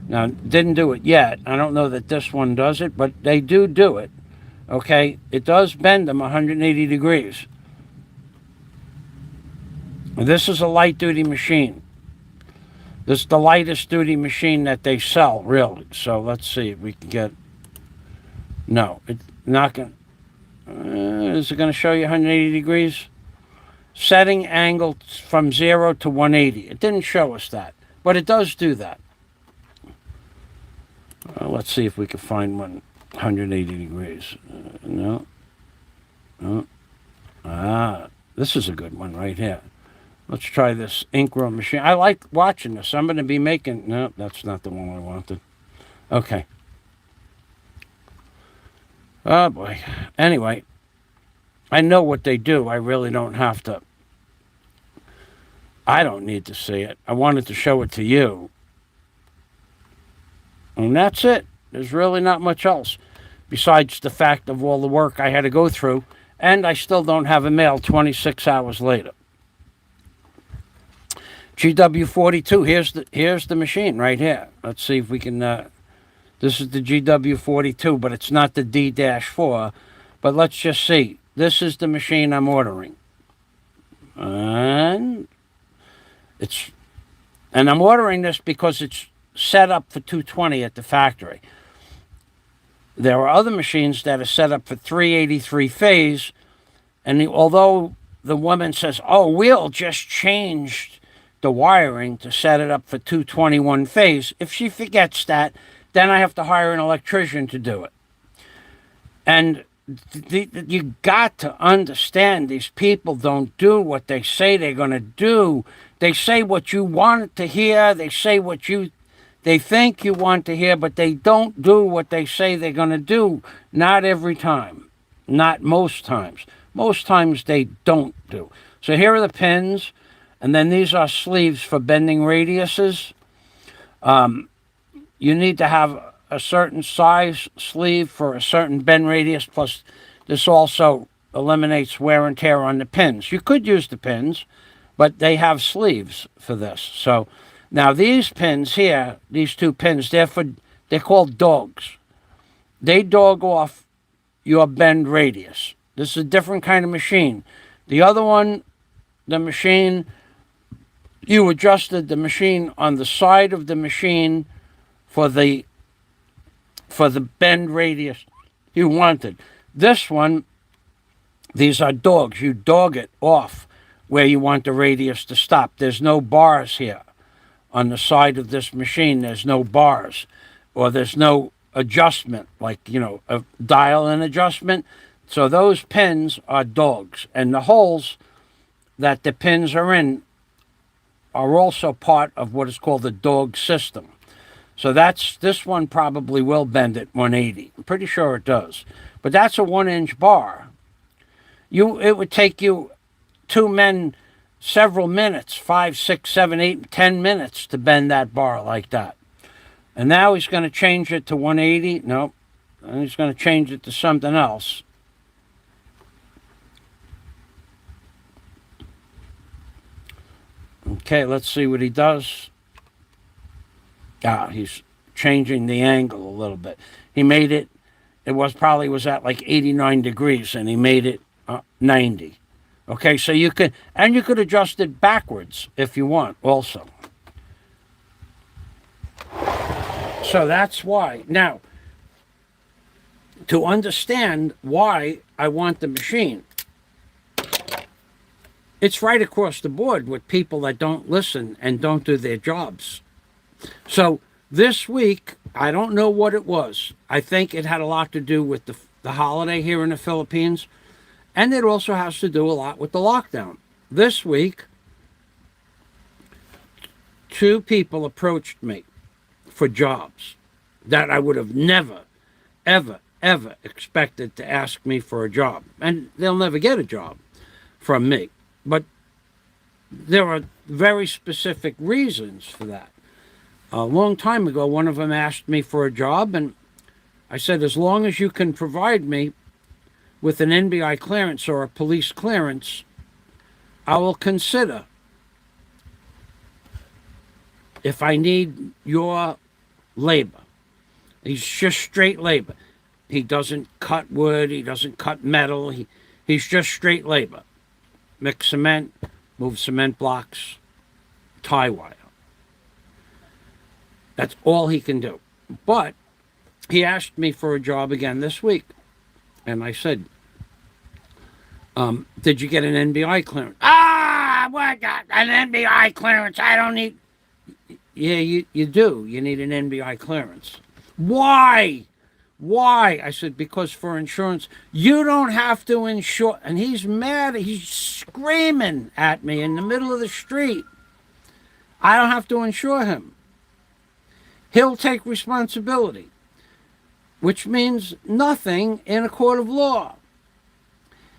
Now, didn't do it yet. I don't know that this one does it, but they do it. Okay? It does bend them 180 degrees. This is a light-duty machine. This is the lightest duty machine that they sell, really. So let's see if we can get... No, it's not going to... is it going to show you 180 degrees? Setting angle from 0 to 180. It didn't show us that, but it does do that. Let's see if we can find one 180 degrees. No. This is a good one right here. Let's try this ink roll machine. I like watching this. I'm going to be making... No, that's not the one I wanted. Okay. Oh, boy. Anyway, I know what they do. I really don't have to... I don't need to see it. I wanted to show it to you. And that's it. There's really not much else. Besides the fact of all the work I had to go through. And I still don't have a mail 26 hours later. GW42, here's the machine right here. Let's see if we can, this is the GW42, but it's not the D-4. But let's just see. This is the machine I'm ordering. And I'm ordering this because it's set up for 220 at the factory. There are other machines that are set up for 383 phase, and although the woman says, oh, we'll just change the wiring to set it up for 221 phase. If she forgets that, then I have to hire an electrician to do it. And you got to understand, these people don't do what they say they're going to do. They say what you want to hear. They say what they think you want to hear, but they don't do what they say they're going to do. Not every time. Not most times. Most times they don't do. So here are the pins. And then these are sleeves for bending radiuses. You need to have a certain size sleeve for a certain bend radius. Plus, this also eliminates wear and tear on the pins. You could use the pins, but they have sleeves for this. So now these pins here, these 2 pins, they're called dogs. They dog off your bend radius. This is a different kind of machine. The other one, the machine... You adjusted the machine on the side of the machine for the bend radius you wanted. This one, these are dogs. You dog it off where you want the radius to stop. There's no bars here. On the side of this machine, there's no bars. Or there's no adjustment, like, a dial and adjustment. So those pins are dogs. And the holes that the pins are in are also part of what is called the dog system. So this one probably will bend at 180. I'm pretty sure it does. But that's a 1-inch bar. It would take you 2 men several minutes, 5, 6, 7, 8, 10 minutes to bend that bar like that. And now he's going to change it to 180. No, and he's going to change it to something else. Okay, let's see what he does. He's changing the angle a little bit. He made it, it was at like 89 degrees, and he made it 90. Okay, so you could adjust it backwards if you want also. So that's why. Now, to understand why I want the machine, it's right across the board with people that don't listen and don't do their jobs. So this week, I don't know what it was. I think it had a lot to do with the holiday here in the Philippines, and it also has to do a lot with the lockdown. This week, 2 people approached me for jobs that I would have never, ever, ever expected to ask me for a job. And they'll never get a job from me. But there are very specific reasons for that. A long time ago, one of them asked me for a job, and I said, as long as you can provide me with an NBI clearance or a police clearance, I will consider if I need your labor. He's just straight labor. He doesn't cut wood, he doesn't cut metal, he's just straight labor. Mix cement, move cement blocks, tie wire. That's all he can do. But he asked me for a job again this week. And I said, did you get an NBI clearance? What got an NBI clearance? I don't need... Yeah, you do. You need an NBI clearance. Why? Why? I said, because for insurance, you don't have to insure. And he's mad. He's screaming at me in the middle of the street. I don't have to insure him. He'll take responsibility, which means nothing in a court of law.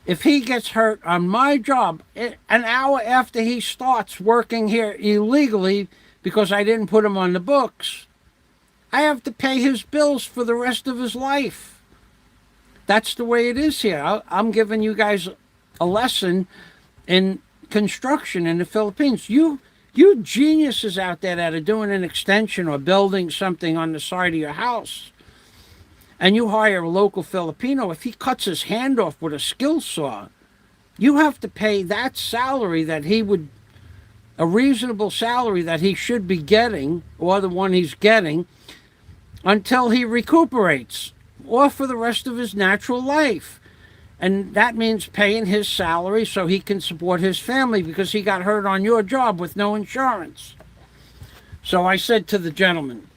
If he gets hurt on my job, an hour after he starts working here illegally because I didn't put him on the books, I have to pay his bills for the rest of his life. That's the way it is here. I'm giving you guys a lesson in construction in the Philippines. You geniuses out there that are doing an extension or building something on the side of your house, and you hire a local Filipino, if he cuts his hand off with a skill saw, you have to pay that salary that he would, a reasonable salary that he should be getting, or the one he's getting, until he recuperates, or for the rest of his natural life. And that means paying his salary so he can support his family because he got hurt on your job with no insurance. So I said to the gentleman,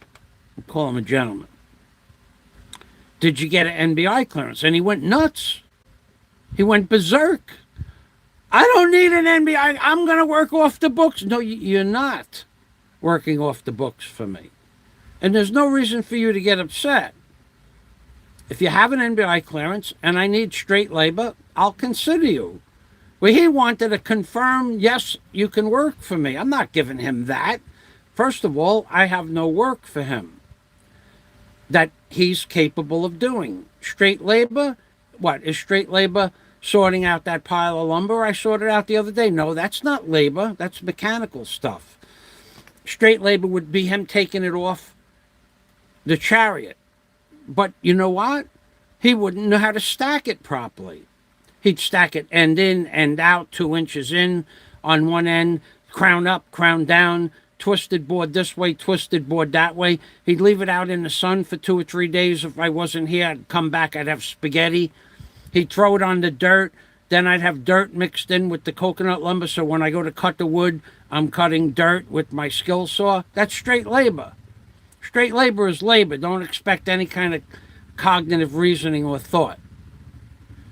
we'll call him a gentleman, did you get an NBI clearance? And he went nuts. He went berserk. I don't need an NBI. I'm going to work off the books. No, you're not working off the books for me. And there's no reason for you to get upset. If you have an NBI clearance and I need straight labor, I'll consider you. Well, he wanted to confirm, yes, you can work for me. I'm not giving him that. First of all, I have no work for him that he's capable of doing. Straight labor? What, is straight labor sorting out that pile of lumber I sorted out the other day? No, that's not labor. That's mechanical stuff. Straight labor would be him taking it off the chariot. But you know what? He wouldn't know how to stack it properly. He'd stack it end in, end out, 2 inches in on one end, crown up, crown down, twisted board this way, twisted board that way. He'd leave it out in the sun for 2 or 3 days. If I wasn't here, I'd come back, I'd have spaghetti. He'd throw it on the dirt. Then I'd have dirt mixed in with the coconut lumber. So when I go to cut the wood, I'm cutting dirt with my skill saw. That's straight labor. Straight labor is labor. Don't expect any kind of cognitive reasoning or thought.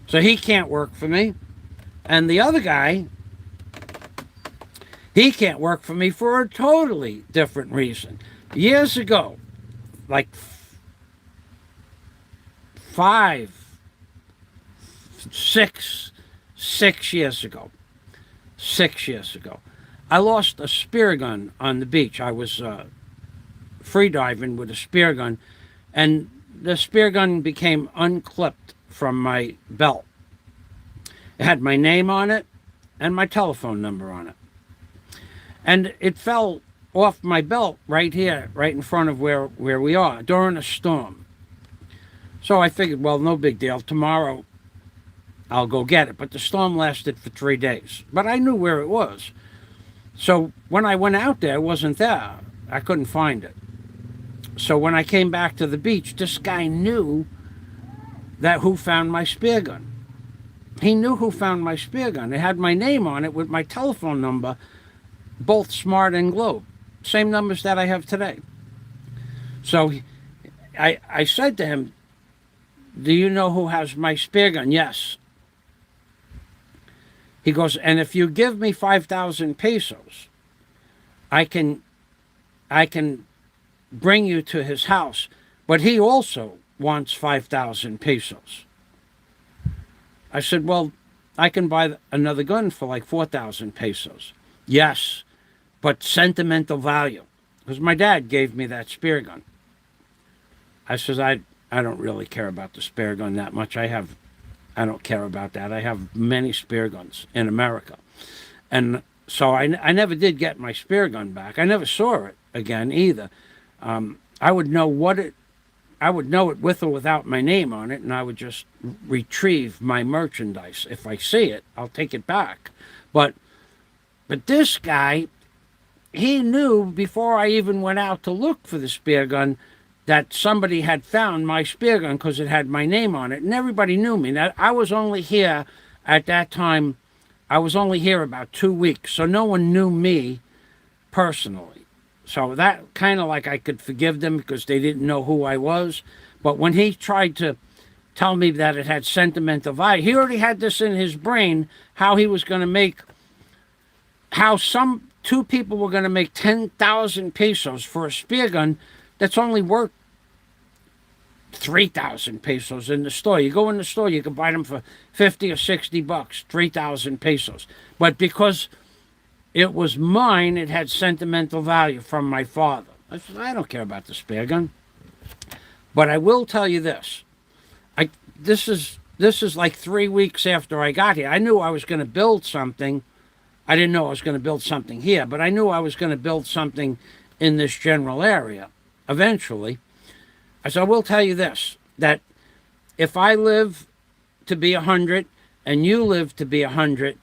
So he can't work for me. And the other guy, he can't work for me for a totally different reason. Years ago, like 6 years ago, I lost a spear gun on the beach. I was free diving with a spear gun, and the spear gun became unclipped from my belt. It had my name on it and my telephone number on it. And it fell off my belt right here, right in front of where we are, during a storm. So I figured, well, no big deal. Tomorrow I'll go get it. But the storm lasted for 3 days. But I knew where it was. So when I went out there, it wasn't there. I couldn't find it. So when I came back to the beach, this guy knew that who found my spear gun. He knew who found my spear gun. It had my name on it with my telephone number, both Smart and Globe. Same numbers that I have today. So I said to him, do you know who has my spear gun? Yes. He goes, and if you give me 5,000 pesos, I can bring you to his house. But he also wants 5,000 pesos. I said, well, I can buy another gun for like 4,000 pesos. Yes, but sentimental value. Because my dad gave me that spear gun. I says, I don't really care about the spear gun that much. I don't care about that. I have many spear guns in America. And so I never did get my spear gun back. I never saw it again either. I would know it with or without my name on it, and I would just retrieve my merchandise. If I see it, I'll take it back. But this guy, he knew before I even went out to look for the spear gun that somebody had found my spear gun because it had my name on it, and everybody knew me. Now, I was only here at that time, I was only here about 2 weeks, so no one knew me personally. So that kind of like I could forgive them because they didn't know who I was. But when he tried to tell me that it had sentimental value, he already had this in his brain, how he was going to make, how two people were going to make 10,000 pesos for a spear gun that's only worth 3,000 pesos in the store. You go in the store, you can buy them for 50 or 60 bucks, 3,000 pesos. But because it was mine, it had sentimental value from my father. I said, I don't care about the spear gun. But I will tell you this. This is like 3 weeks after I got here. I knew I was going to build something. I didn't know I was going to build something here, but I knew I was going to build something in this general area eventually. So I will tell you this, that if I live to be 100 and you live to be 100,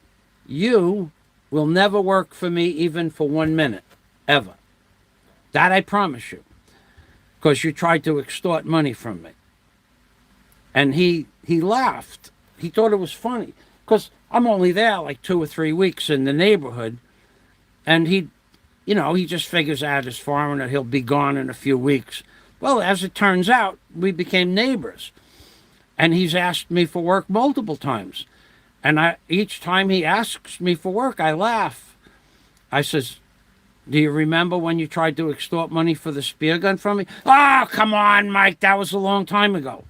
you will never work for me even for 1 minute, ever. That I promise you, because you tried to extort money from me. And he laughed. He thought it was funny, because I'm only there like 2 or 3 weeks in the neighborhood, and he just figures out as foreigner he'll be gone in a few weeks. Well, as it turns out, we became neighbors. And he's asked me for work multiple times. And each time he asks me for work, I laugh. I says, do you remember when you tried to extort money for the spear gun from me? Oh, come on, Mike, that was a long time ago.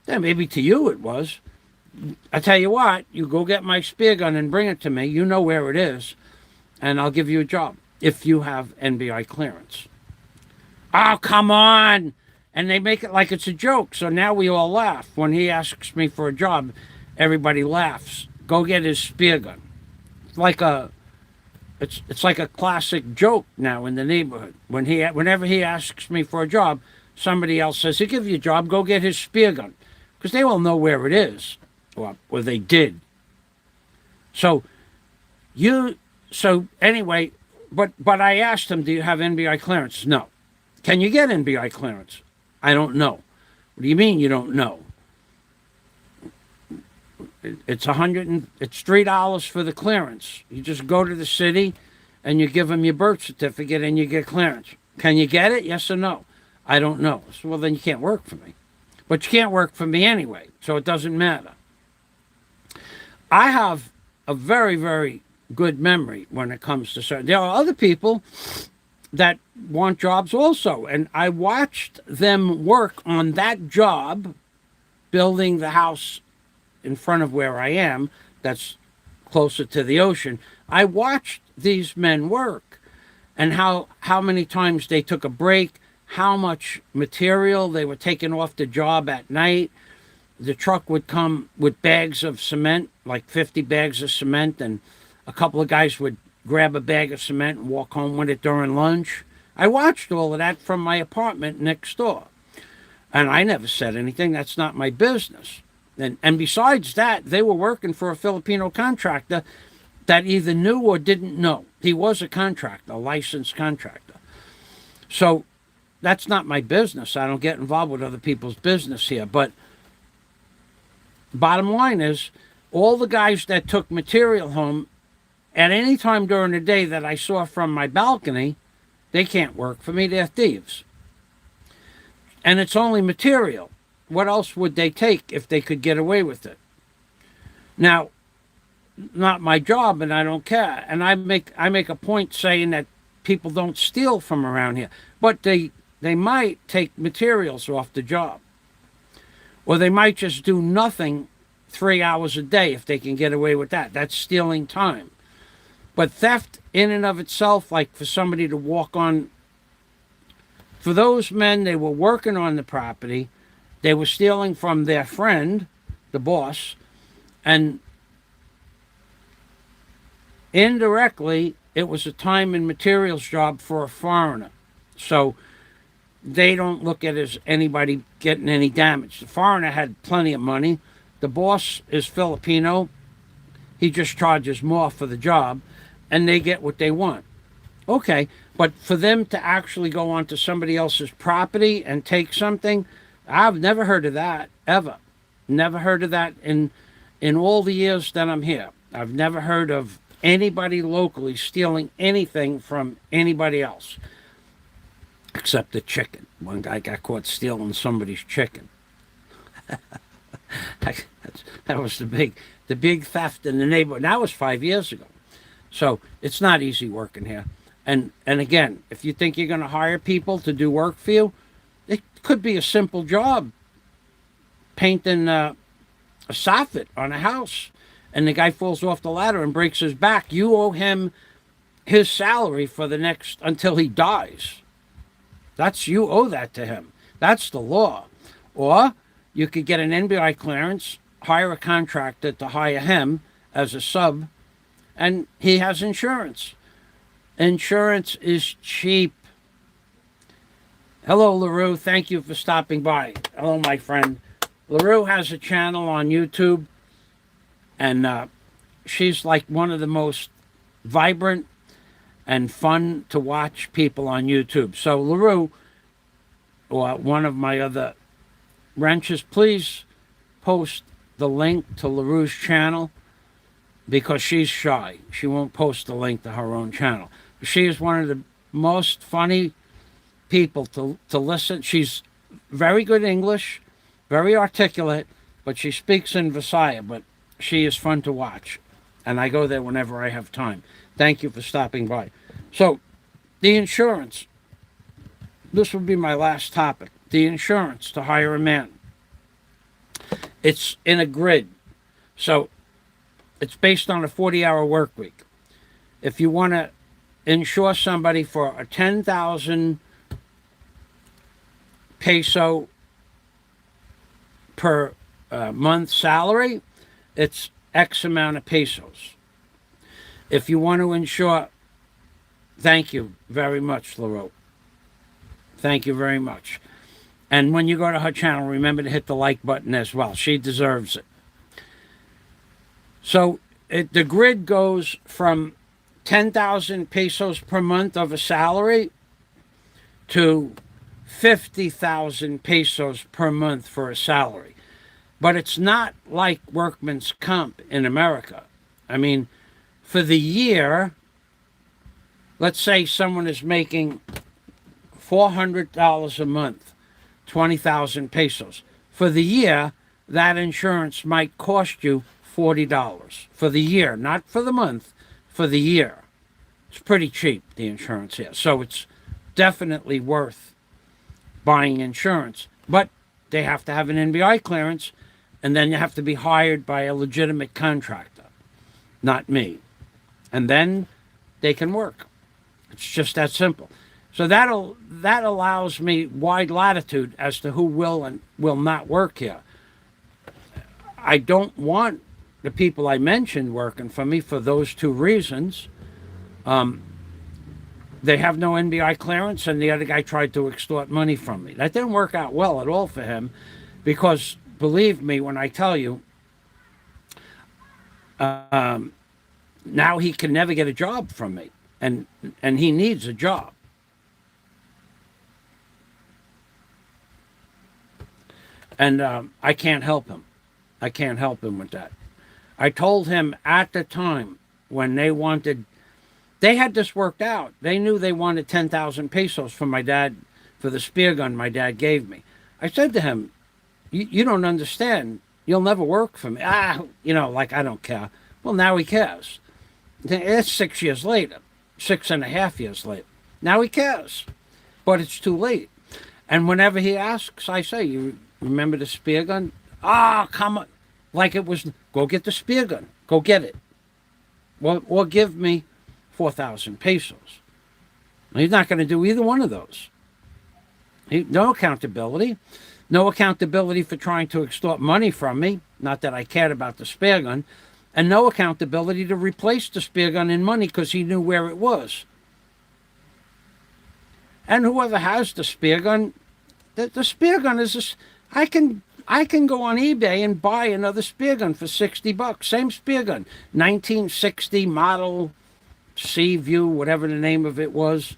Yeah, maybe to you it was. I tell you what, you go get my spear gun and bring it to me. You know where it is. And I'll give you a job if you have NBI clearance. Oh, come on. And they make it like it's a joke. So now we all laugh. When he asks me for a job, everybody laughs. Go get his spear gun. It's like a classic joke now in the neighborhood. Whenever he asks me for a job, somebody else says, he'll give you a job, go get his spear gun. Because they all know where it is. Or they did. So anyway, but I asked him, do you have NBI clearance? No. Can you get NBI clearance? I don't know. What do you mean you don't know? It's $3 for the clearance. You just go to the city and you give them your birth certificate and you get clearance. Can you get it? Yes or no? I don't know. So, well, then you can't work for me. But you can't work for me anyway, so it doesn't matter. I have a very, very good memory when it comes to certain. There are other people that want jobs also, and I watched them work on that job, building the house in front of where I am, that's closer to the ocean. I watched these men work, and how many times they took a break, how much material they were taking off the job at night. The truck would come with bags of cement, like 50 bags of cement, and a couple of guys would grab a bag of cement and walk home with it during lunch. I watched all of that from my apartment next door. And I never said anything. That's not my business. And besides that, they were working for a Filipino contractor that either knew or didn't know. He was a contractor, a licensed contractor. So that's not my business. I don't get involved with other people's business here. But bottom line is, all the guys that took material home at any time during the day that I saw from my balcony, they can't work for me. They're thieves. And it's only material. What else would they take if they could get away with it? Now, not my job, and I don't care. And I make a point saying that people don't steal from around here, but they might take materials off the job, or they might just do nothing 3 hours a day if they can get away with that. That's stealing time. But theft in and of itself, like for somebody to walk on, for those men, they were working on the property, they were stealing from their friend, the boss, and indirectly, it was a time and materials job for a foreigner. So they don't look at it as anybody getting any damage. The foreigner had plenty of money. The boss is Filipino. He just charges more for the job, and they get what they want. Okay, but for them to actually go onto somebody else's property and take something, I've never heard of that, ever. Never heard of that in all the years that I'm here. I've never heard of anybody locally stealing anything from anybody else, except the chicken. One guy got caught stealing somebody's chicken. That was the big theft in the neighborhood. That was 5 years ago. So it's not easy working here. And again, if you think you're going to hire people to do work for you, it could be a simple job. Painting a soffit on a house, and the guy falls off the ladder and breaks his back. You owe him his salary for the next, until he dies. You owe that to him. That's the law. Or you could get an NBI clearance, hire a contractor to hire him as a sub, and he has insurance. Insurance is cheap. Hello, LaRue. Thank you for stopping by. Hello, my friend. LaRue has a channel on YouTube, and she's like one of the most vibrant and fun to watch people on YouTube. So, LaRue, or one of my other wrenches, please post the link to LaRue's channel, because she's shy. She won't post the link to her own channel. She is one of the most funny people to listen. She's very good English, very articulate, but she speaks in Visaya, but she is fun to watch. And I go there whenever I have time. Thank you for stopping by. So, the insurance. This will be my last topic. The insurance to hire a man. It's in a grid. So, it's based on a 40-hour work week. If you want to insure somebody for a 10,000 peso per month salary, it's X amount of pesos. If you want to insure, thank you very much, LaRue. Thank you very much. And when you go to her channel, remember to hit the like button as well. She deserves it. So the grid goes from 10,000 pesos per month of a salary to 50,000 pesos per month for a salary. But it's not like workman's comp in America. I mean, for the year, let's say someone is making $400 a month, 20,000 pesos. For the year, that insurance might cost you $40 for the year, not for the month, for the year. It's pretty cheap, the insurance here. So it's definitely worth buying insurance. But they have to have an NBI clearance, and then you have to be hired by a legitimate contractor, not me. And then they can work. It's just that simple. So that allows me wide latitude as to who will and will not work here. I don't want the people I mentioned working for me for those two reasons. They have no NBI clearance, and the other guy tried to extort money from me. That didn't work out well at all for him, because believe me when I tell you, now he can never get a job from me, and he needs a job. And I can't help him. I can't help him with that. I told him at the time when they had this worked out. They knew they wanted 10,000 pesos for my dad, for the spear gun my dad gave me. I said to him, you don't understand. You'll never work for me. Like, I don't care. Well, now he cares. It's 6 years later, 6.5 years later. Now he cares, but it's too late. And whenever he asks, I say, you remember the spear gun? Come on. Like it was, go get the spear gun. Go get it. Well, or give me 4,000 pesos. He's not going to do either one of those. No accountability. No accountability for trying to extort money from me. Not that I cared about the spear gun. And no accountability to replace the spear gun in money because he knew where it was. And whoever has the spear gun, the spear gun is I can go on eBay and buy another spear gun for $60. Same spear gun, 1960 model, Seaview, whatever the name of it was.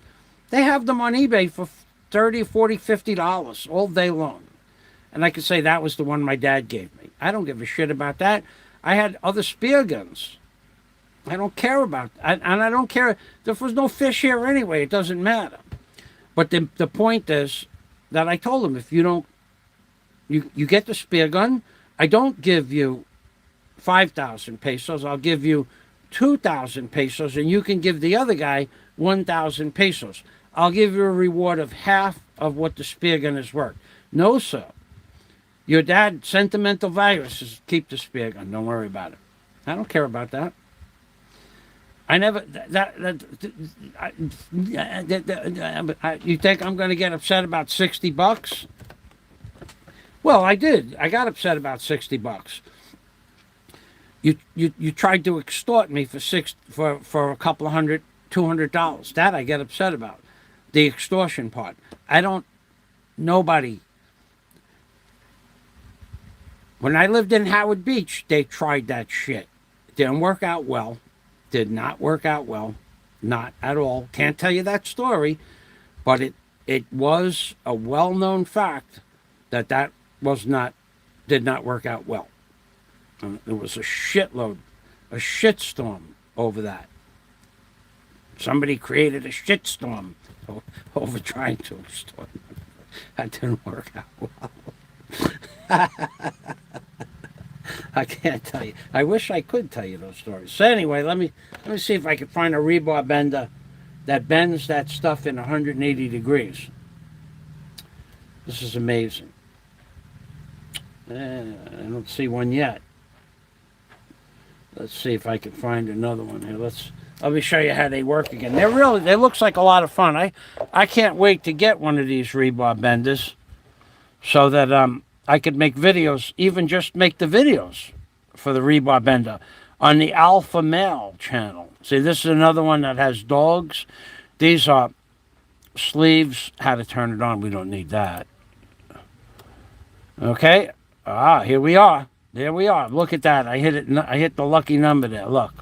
They have them on eBay for $30, $40, $50 all day long. And I could say that was the one my dad gave me. I don't give a shit about that. I had other spear guns. I don't care about that. And I don't care. There was no fish here anyway. It doesn't matter. But the point is that I told him, if you don't, you get the spear gun, I don't give you 5,000 pesos. I'll give you 2,000 pesos, and you can give the other guy 1,000 pesos. I'll give you a reward of half of what the spear gun is worth. No, sir. Your dad, sentimental value says, keep the spear gun. Don't worry about it. I don't care about that. I never, you think I'm going to get upset about $60? Well, I did. I got upset about $60. You tried to extort me for a couple of $200. That I get upset about. The extortion part. Nobody. When I lived in Howard Beach, they tried that shit. It didn't work out well. Did not work out well. Not at all. Can't tell you that story, but it was a well-known fact that did not work out well. There was a shitstorm over that. Somebody created a shitstorm over trying to extort. That didn't work out well. I can't tell you. I wish I could tell you those stories. So anyway, let me see if I can find a rebar bender that bends that stuff in 180 degrees. This is amazing. I don't see one yet. Let's see if I can find another one here. Let me show you how they work again. They looks like a lot of fun. I can't wait to get one of these rebar benders so that I could make videos, even just make the videos for the rebar bender on the Alpha Male channel. See, this is another one that has dogs. These are sleeves. How to turn it on, we don't need that. Okay. Here we are. There we are. Look at that. I hit the lucky number there. Look.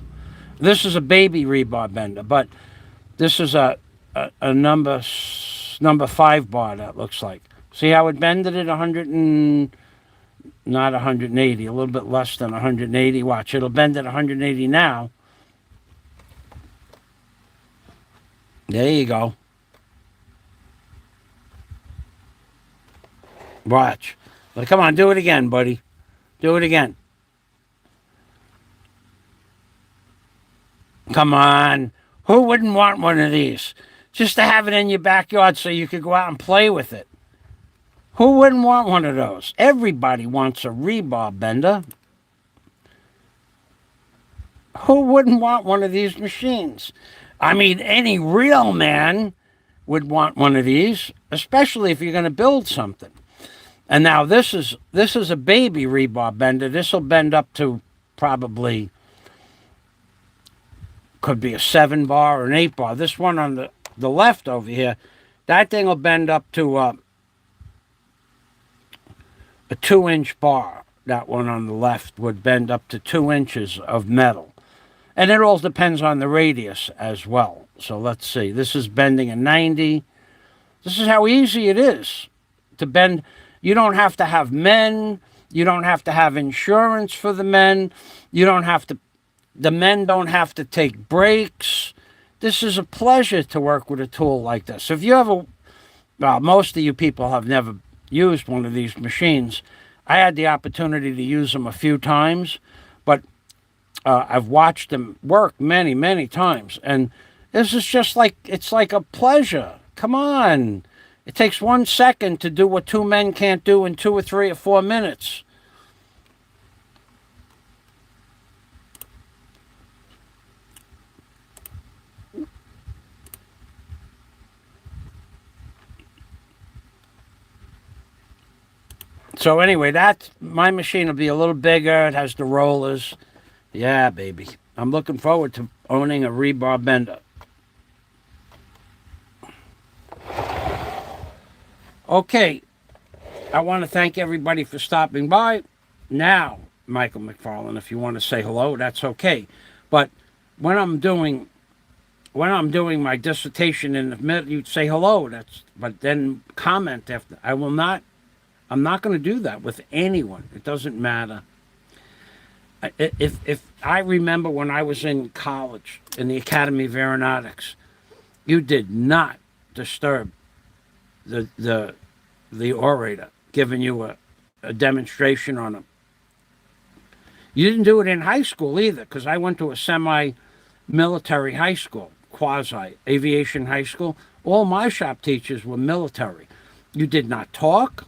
This is a baby rebar bender, but this is a number 5 bar, that looks like. See how it bended at not 180, a little bit less than 180. Watch, it'll bend at 180 now. There you go. Watch. Well, come on, do it again, buddy. Do it again. Come on. Who wouldn't want one of these? Just to have it in your backyard so you could go out and play with it. Who wouldn't want one of those? Everybody wants a rebar bender. Who wouldn't want one of these machines? I mean, any real man would want one of these, especially if you're going to build something. And now this is a baby rebar bender. This will bend up to probably could be a 7 bar or an 8 bar. This one on the left over here, that thing will bend up to a 2-inch bar. That one on the left would bend up to 2 inches of metal. And it all depends on the radius as well. So let's see. This is bending a 90. This is how easy it is to bend. You don't have to have men. You don't have to have insurance for the men. The men don't have to take breaks. This is a pleasure to work with a tool like this. If you have most of you people have never used one of these machines. I had the opportunity to use them a few times, but I've watched them work many, many times. And this is just like, it's like a pleasure. Come on. It takes 1 second to do what 2 men can't do in 2 or 3 or 4 minutes. So anyway, my machine will be a little bigger. It has the rollers. Yeah, baby. I'm looking forward to owning a rebar bender. Okay. I want to thank everybody for stopping by. Now, Michael McFarland, if you want to say hello, that's okay. But when I'm doing my dissertation in the middle, you'd say hello. But then comment after. I'm not going to do that with anyone. It doesn't matter. If I remember when I was in college in the Academy of Aeronautics, you did not disturb the orator giving you a demonstration on them. You didn't do it in high school either, because I went to a semi-military high school, quasi-aviation high school. All my shop teachers were military. You did not talk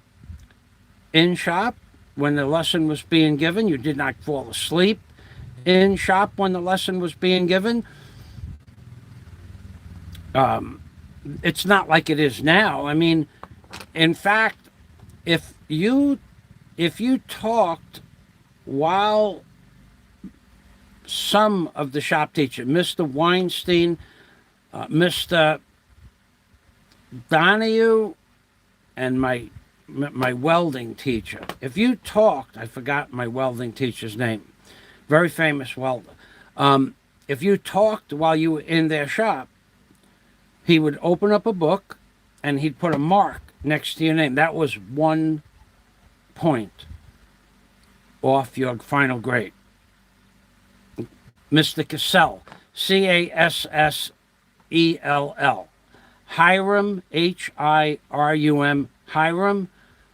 in shop when the lesson was being given. You did not fall asleep in shop when the lesson was being given. It's not like it is now. I mean, in fact, if you talked while some of the shop teachers, Mr. Weinstein, Mr. Donahue, and my welding teacher, if you talked, I forgot my welding teacher's name, very famous welder. If you talked while you were in their shop, he would open up a book and he'd put a mark next to your name. That was 1 point off your final grade. Mr. Cassell, Cassell, Hiram, Hirum,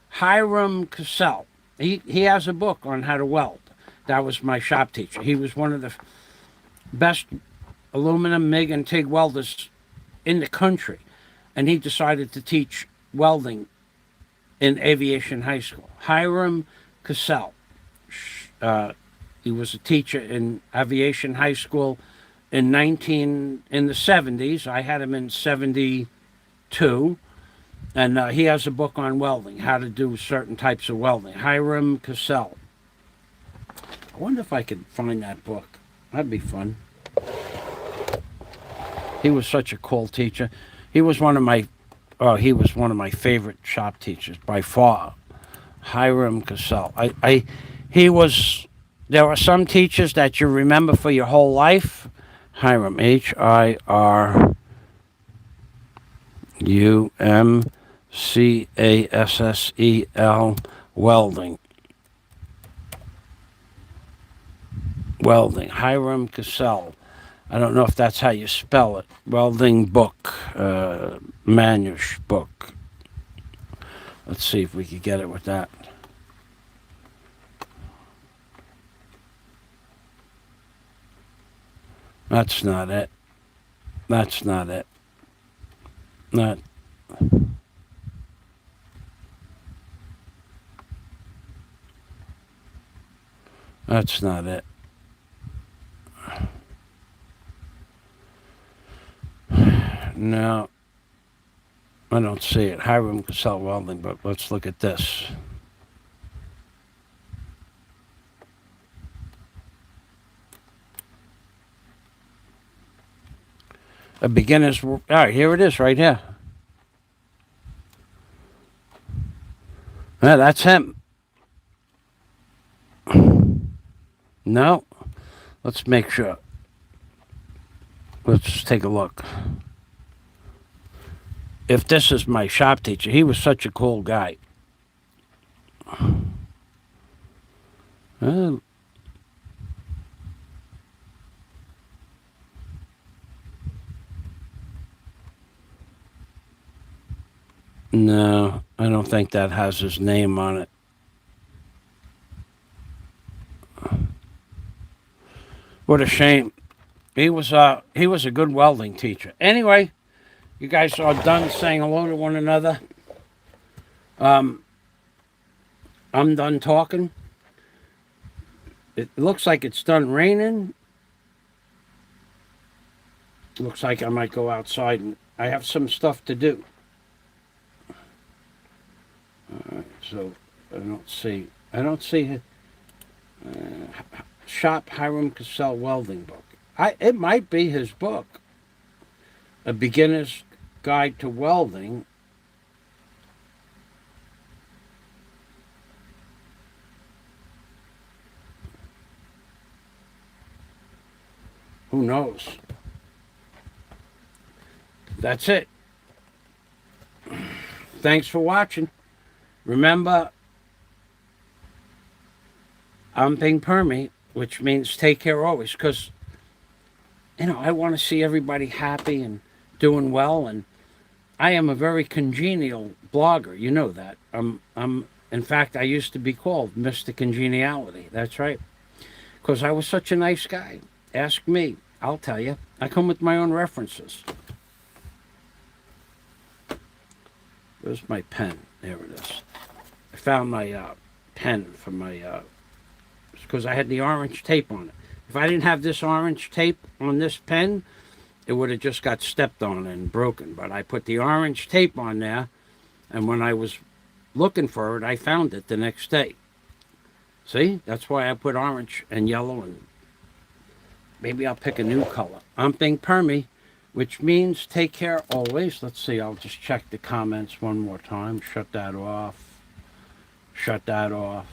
Hiram Cassell. He has a book on how to weld. That was my shop teacher. He was one of the best aluminum, MIG, and TIG welders in the country. And he decided to teach welding in aviation high school. Hiram Cassell. He was a teacher in aviation high school in the 70s. I had him in 72. And he has a book on welding, how to do certain types of welding. Hiram Cassell. I wonder if I could find that book. That'd be fun. He was such a cool teacher. He was one of my favorite shop teachers by far. Hiram Cassell. There are some teachers that you remember for your whole life. Hiram, Hirumcassell, welding. Hiram Cassell. I don't know if that's how you spell it. Welding book, Manush book. Let's see if we could get it with that. That's not it. That's not it. Not. That's not it. No, I don't see it. Hiram Cassell Welding, but let's look at this. A beginner's. All right, here it is, right here. Yeah, that's him. No, let's make sure. Let's take a look. If this is my shop teacher, he was such a cool guy. Uh, no, I don't think that has his name on it. What a shame. He was a good welding teacher. Anyway, you guys are done saying hello to one another. I'm done talking. It looks like it's done raining. Looks like I might go outside, and I have some stuff to do. All right, so I don't see Shop Hiram Cassell welding book. It might be his book, A Beginner's Guide to Welding. Who knows? That's it. Thanks for watching. Remember, I'm being permy, which means take care always, because, I want to see everybody happy and doing well, and I am a very congenial blogger. You know that. In fact, I used to be called Mr. Congeniality. That's right. Because I was such a nice guy. Ask me. I'll tell you. I come with my own references. Where's my pen? There it is. I found my pen for my... because I had the orange tape on it. If I didn't have this orange tape on this pen, it would have just got stepped on and broken. But I put the orange tape on there, and when I was looking for it, I found it the next day. See? That's why I put orange and yellow, and maybe I'll pick a new color. I'm being permy, which means take care always. Let's see, I'll just check the comments one more time. Shut that off. Shut that off.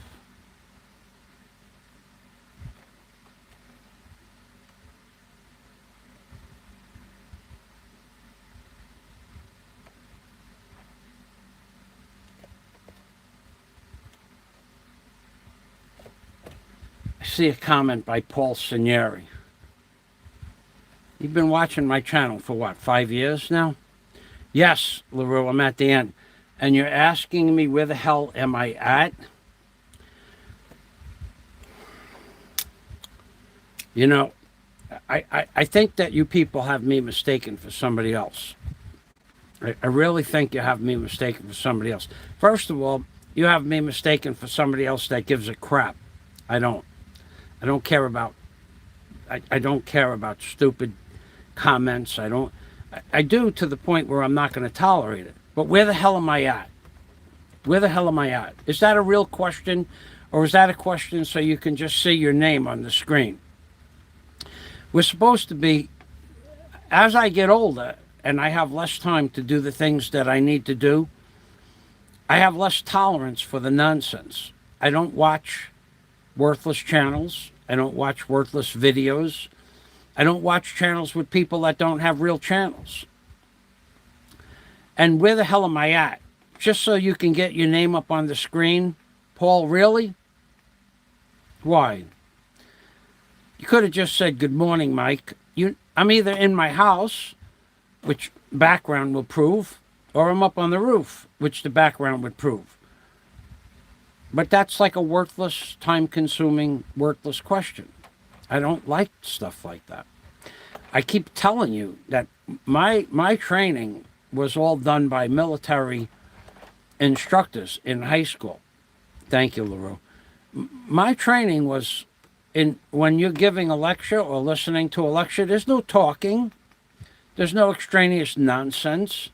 I see a comment by Paul Signeri. You've been watching my channel for what, 5 years now? Yes, LaRue, I'm at the end. And you're asking me where the hell am I at? I think that you people have me mistaken for somebody else. I really think you have me mistaken for somebody else. First of all, you have me mistaken for somebody else that gives a crap. I don't care about stupid comments. I do, to the point where I'm not going to tolerate it. But where the hell am I at? Where the hell am I at? Is that a real question, or is that a question so you can just see your name on the screen? We're supposed to be, as I get older and I have less time to do the things that I need to do, I have less tolerance for the nonsense. I don't watch worthless channels. I don't watch worthless videos. I don't watch channels with people that don't have real channels. And where the hell am I at? Just so you can get your name up on the screen? Paul, really? Why? You could have just said, good morning, Mike. I'm either in my house, which background will prove, or I'm up on the roof, which the background would prove. But that's like a worthless, time-consuming, worthless question. I don't like stuff like that. I keep telling you that my training was all done by military instructors in high school. Thank you, LaRue. My training was when you're giving a lecture or listening to a lecture, there's no talking. There's no extraneous nonsense.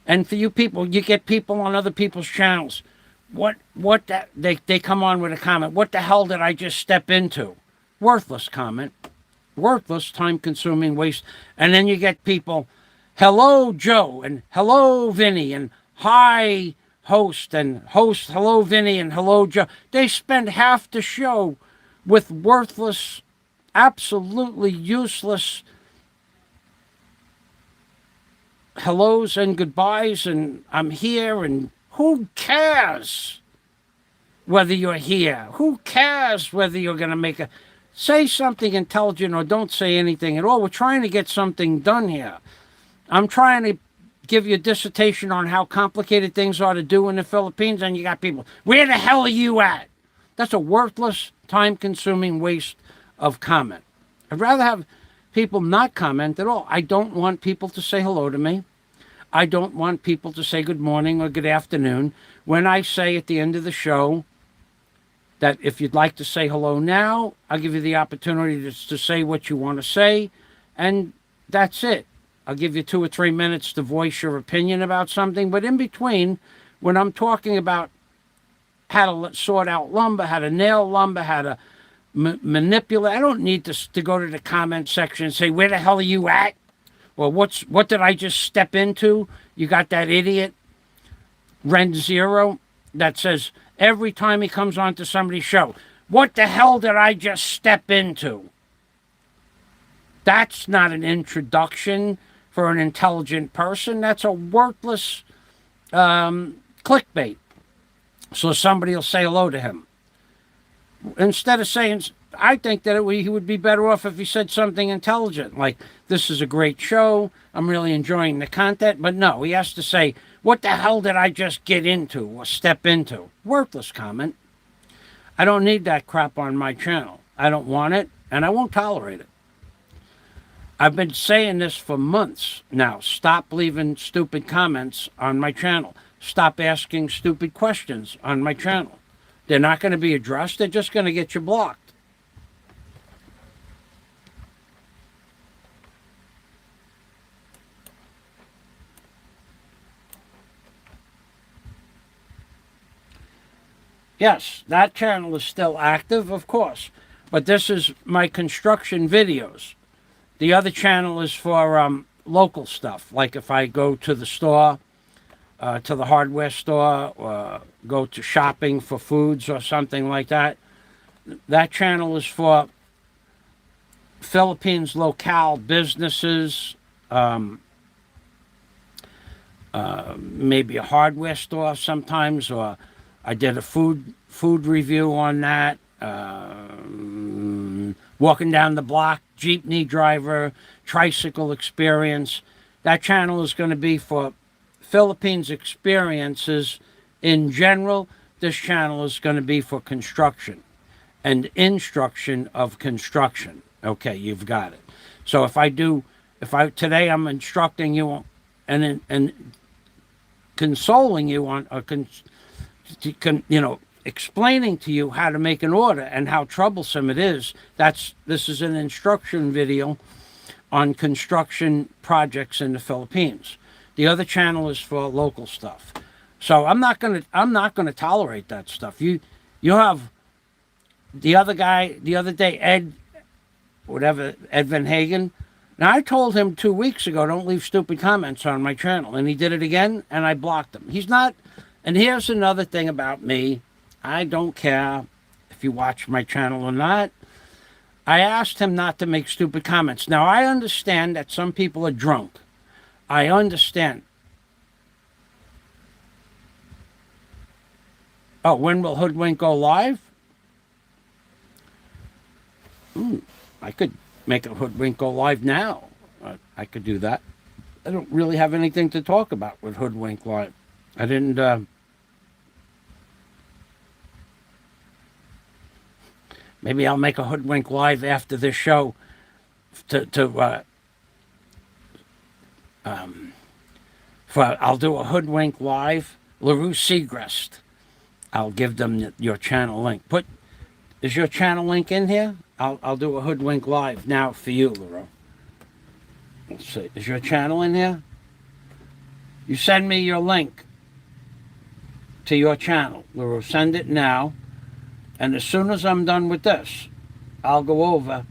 And for you people, you get people on other people's channels. They come on with a comment. What the hell did I just step into? Worthless comment. worthless, time-consuming waste. And then you get people, hello, Joe, and hello, Vinny, and hi, host, and host, hello, Vinny, and hello, Joe. They spend half the show with worthless, absolutely useless hellos and goodbyes, and I'm here, and who cares whether you're here? Who cares whether you're going to make a... Say something intelligent or don't say anything at all. We're trying to get something done here. I'm trying to give you a dissertation on how complicated things are to do in the Philippines, and you got people, where the hell are you at? That's a worthless, time-consuming waste of comment. I'd rather have people not comment at all. I don't want people to say hello to me. I don't want people to say good morning or good afternoon. When I say at the end of the show that if you'd like to say hello now, I'll give you the opportunity to say what you want to say, and that's it. I'll give you 2 or 3 minutes to voice your opinion about something, but in between, when I'm talking about how to sort out lumber, how to nail lumber, how to manipulate, I don't need to go to the comment section and say, where the hell are you at? Or what did I just step into? You got that idiot, Ren Zero, that says every time he comes onto somebody's show, what the hell did I just step into? That's not an introduction for an intelligent person. That's a worthless clickbait. So somebody will say hello to him. Instead of saying, I think that he would be better off if he said something intelligent, like, this is a great show, I'm really enjoying the content. But no, he has to say, what the hell did I just get into or step into? Worthless comment. I don't need that crap on my channel. I don't want it, and I won't tolerate it. I've been saying this for months now. Stop leaving stupid comments on my channel. Stop asking stupid questions on my channel. They're not going to be addressed. They're just going to get you blocked. Yes, that channel is still active, of course. But this is my construction videos. The other channel is for local stuff. Like if I go to the store, to the hardware store, or go to shopping for foods or something like that. That channel is for Philippines locale businesses, maybe a hardware store sometimes, or I did a food review on that. Walking down the block, jeepney driver, tricycle experience. That channel is going to be for Philippines experiences in general. This channel is going to be for construction and instruction of construction. Okay, you've got it. So today I'm instructing you and consoling you on explaining to you how to make an order and how troublesome it is. This is an instruction video on construction projects in the Philippines. The other channel is for local stuff. So I'm not gonna tolerate that stuff. You have the other guy the other day, Ed Van Hagen. Now I told him 2 weeks ago, don't leave stupid comments on my channel, and he did it again, and I blocked him. He's not. And here's another thing about me. I don't care if you watch my channel or not. I asked him not to make stupid comments. Now, I understand that some people are drunk. I understand. Oh, when will Hoodwink go live? I could make a Hoodwink go live now. I could do that. I don't really have anything to talk about with Hoodwink live. I didn't... Maybe I'll make a Hoodwink live after this show I'll do a Hoodwink live. LaRue Segrest. I'll give them your channel link. Is your channel link in here? I'll do a Hoodwink live now for you, LaRue. Let's see. Is your channel in here? You send me your link to your channel, LaRue. Send it now. And as soon as I'm done with this, I'll go over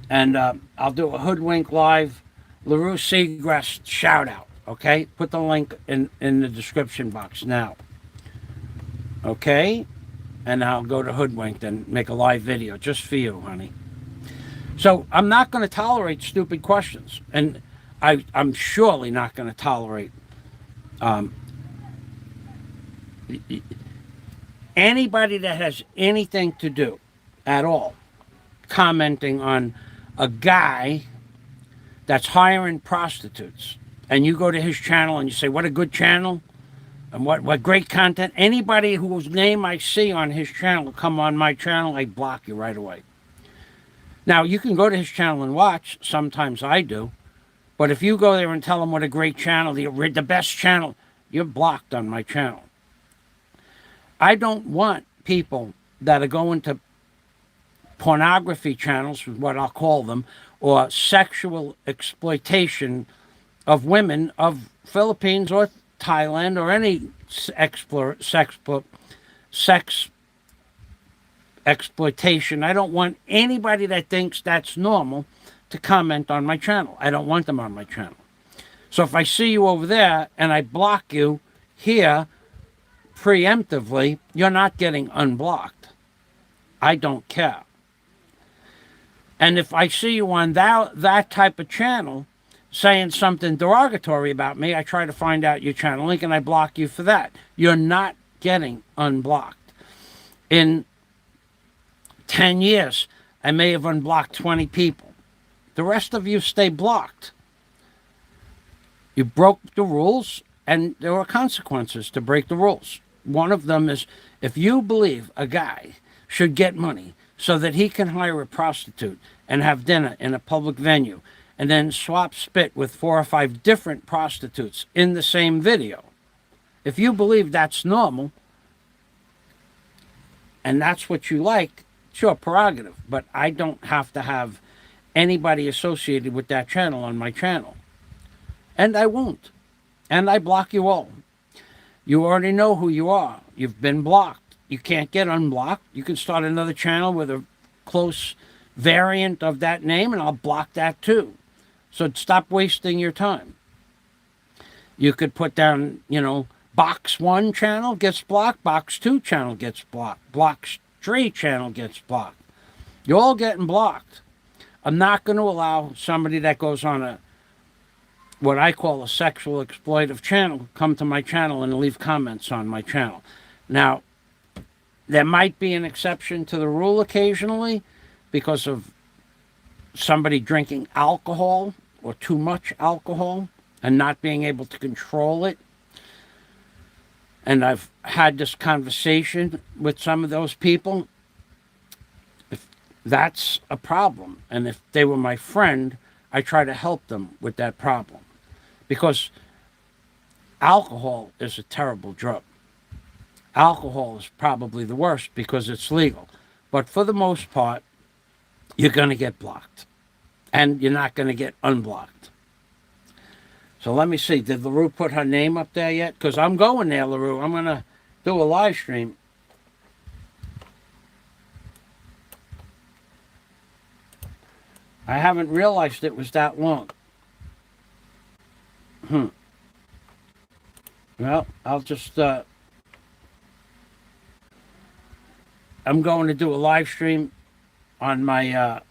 And I'll do a Hoodwink Live LaRue Seagrass shout out. Okay? Put the link in the description box now. Okay? And I'll go to Hoodwinked and make a live video just for you, honey. So I'm not going to tolerate stupid questions. And I'm surely not going to tolerate anybody that has anything to do at all commenting on a guy that's hiring prostitutes. And you go to his channel and you say, what a good channel. And what great content. Anybody whose name I see on his channel come on my channel, I block you right away. Now, you can go to his channel and watch. Sometimes I do. But if you go there and tell him what a great channel, the best channel, you're blocked on my channel. I don't want people that are going to pornography channels, is what I'll call them, or sexual exploitation of women of Philippines or Thailand or any sex exploitation. I don't want anybody that thinks that's normal to comment on my channel. I don't want them on my channel. So if I see you over there and I block you here preemptively, you're not getting unblocked. I don't care. And if I see you on that type of channel saying something derogatory about me, I try to find out your channel link and I block you for that. You're not getting unblocked. In 10 years, I may have unblocked 20 people. The rest of you stay blocked. You broke the rules, and there are consequences to break the rules. One of them is if you believe a guy should get money so that he can hire a prostitute and have dinner in a public venue and then swap spit with 4 or 5 different prostitutes in the same video, if you believe that's normal and that's what you like, it's your prerogative. But I don't have to have anybody associated with that channel on my channel. And I won't. And I block you all. You already know who you are. You've been blocked. You can't get unblocked. You can start another channel with a close variant of that name, and I'll block that too. So stop wasting your time. You could put down, Box 1 channel gets blocked, Box 2 channel gets blocked, Box 3 channel gets blocked. You're all getting blocked. I'm not going to allow somebody that goes on what I call a sexual exploitive channel come to my channel and leave comments on my channel. Now, there might be an exception to the rule occasionally because of somebody drinking alcohol or too much alcohol and not being able to control it. And I've had this conversation with some of those people. If that's a problem, and if they were my friend, I try to help them with that problem. Because alcohol is a terrible drug. Alcohol is probably the worst because it's legal. But for the most part, you're going to get blocked. And you're not going to get unblocked. So let me see. Did LaRue put her name up there yet? Because I'm going there, LaRue. I'm going to do a live stream. I haven't realized it was that long. Well, I'll just... I'm going to do a live stream on my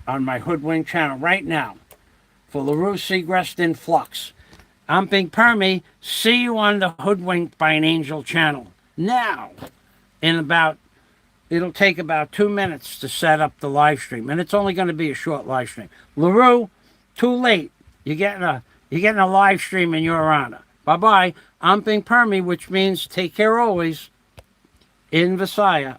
Hoodwink channel right now for LaRue Seagrass in Flux. I'm Pink Permy. See you on the Hoodwinked by an Angel channel now. It'll take about 2 minutes to set up the live stream, and it's only going to be a short live stream. LaRue, too late. You're getting a live stream in your honor. Bye bye. I'm Pink Permy, which means take care always. In Visaya.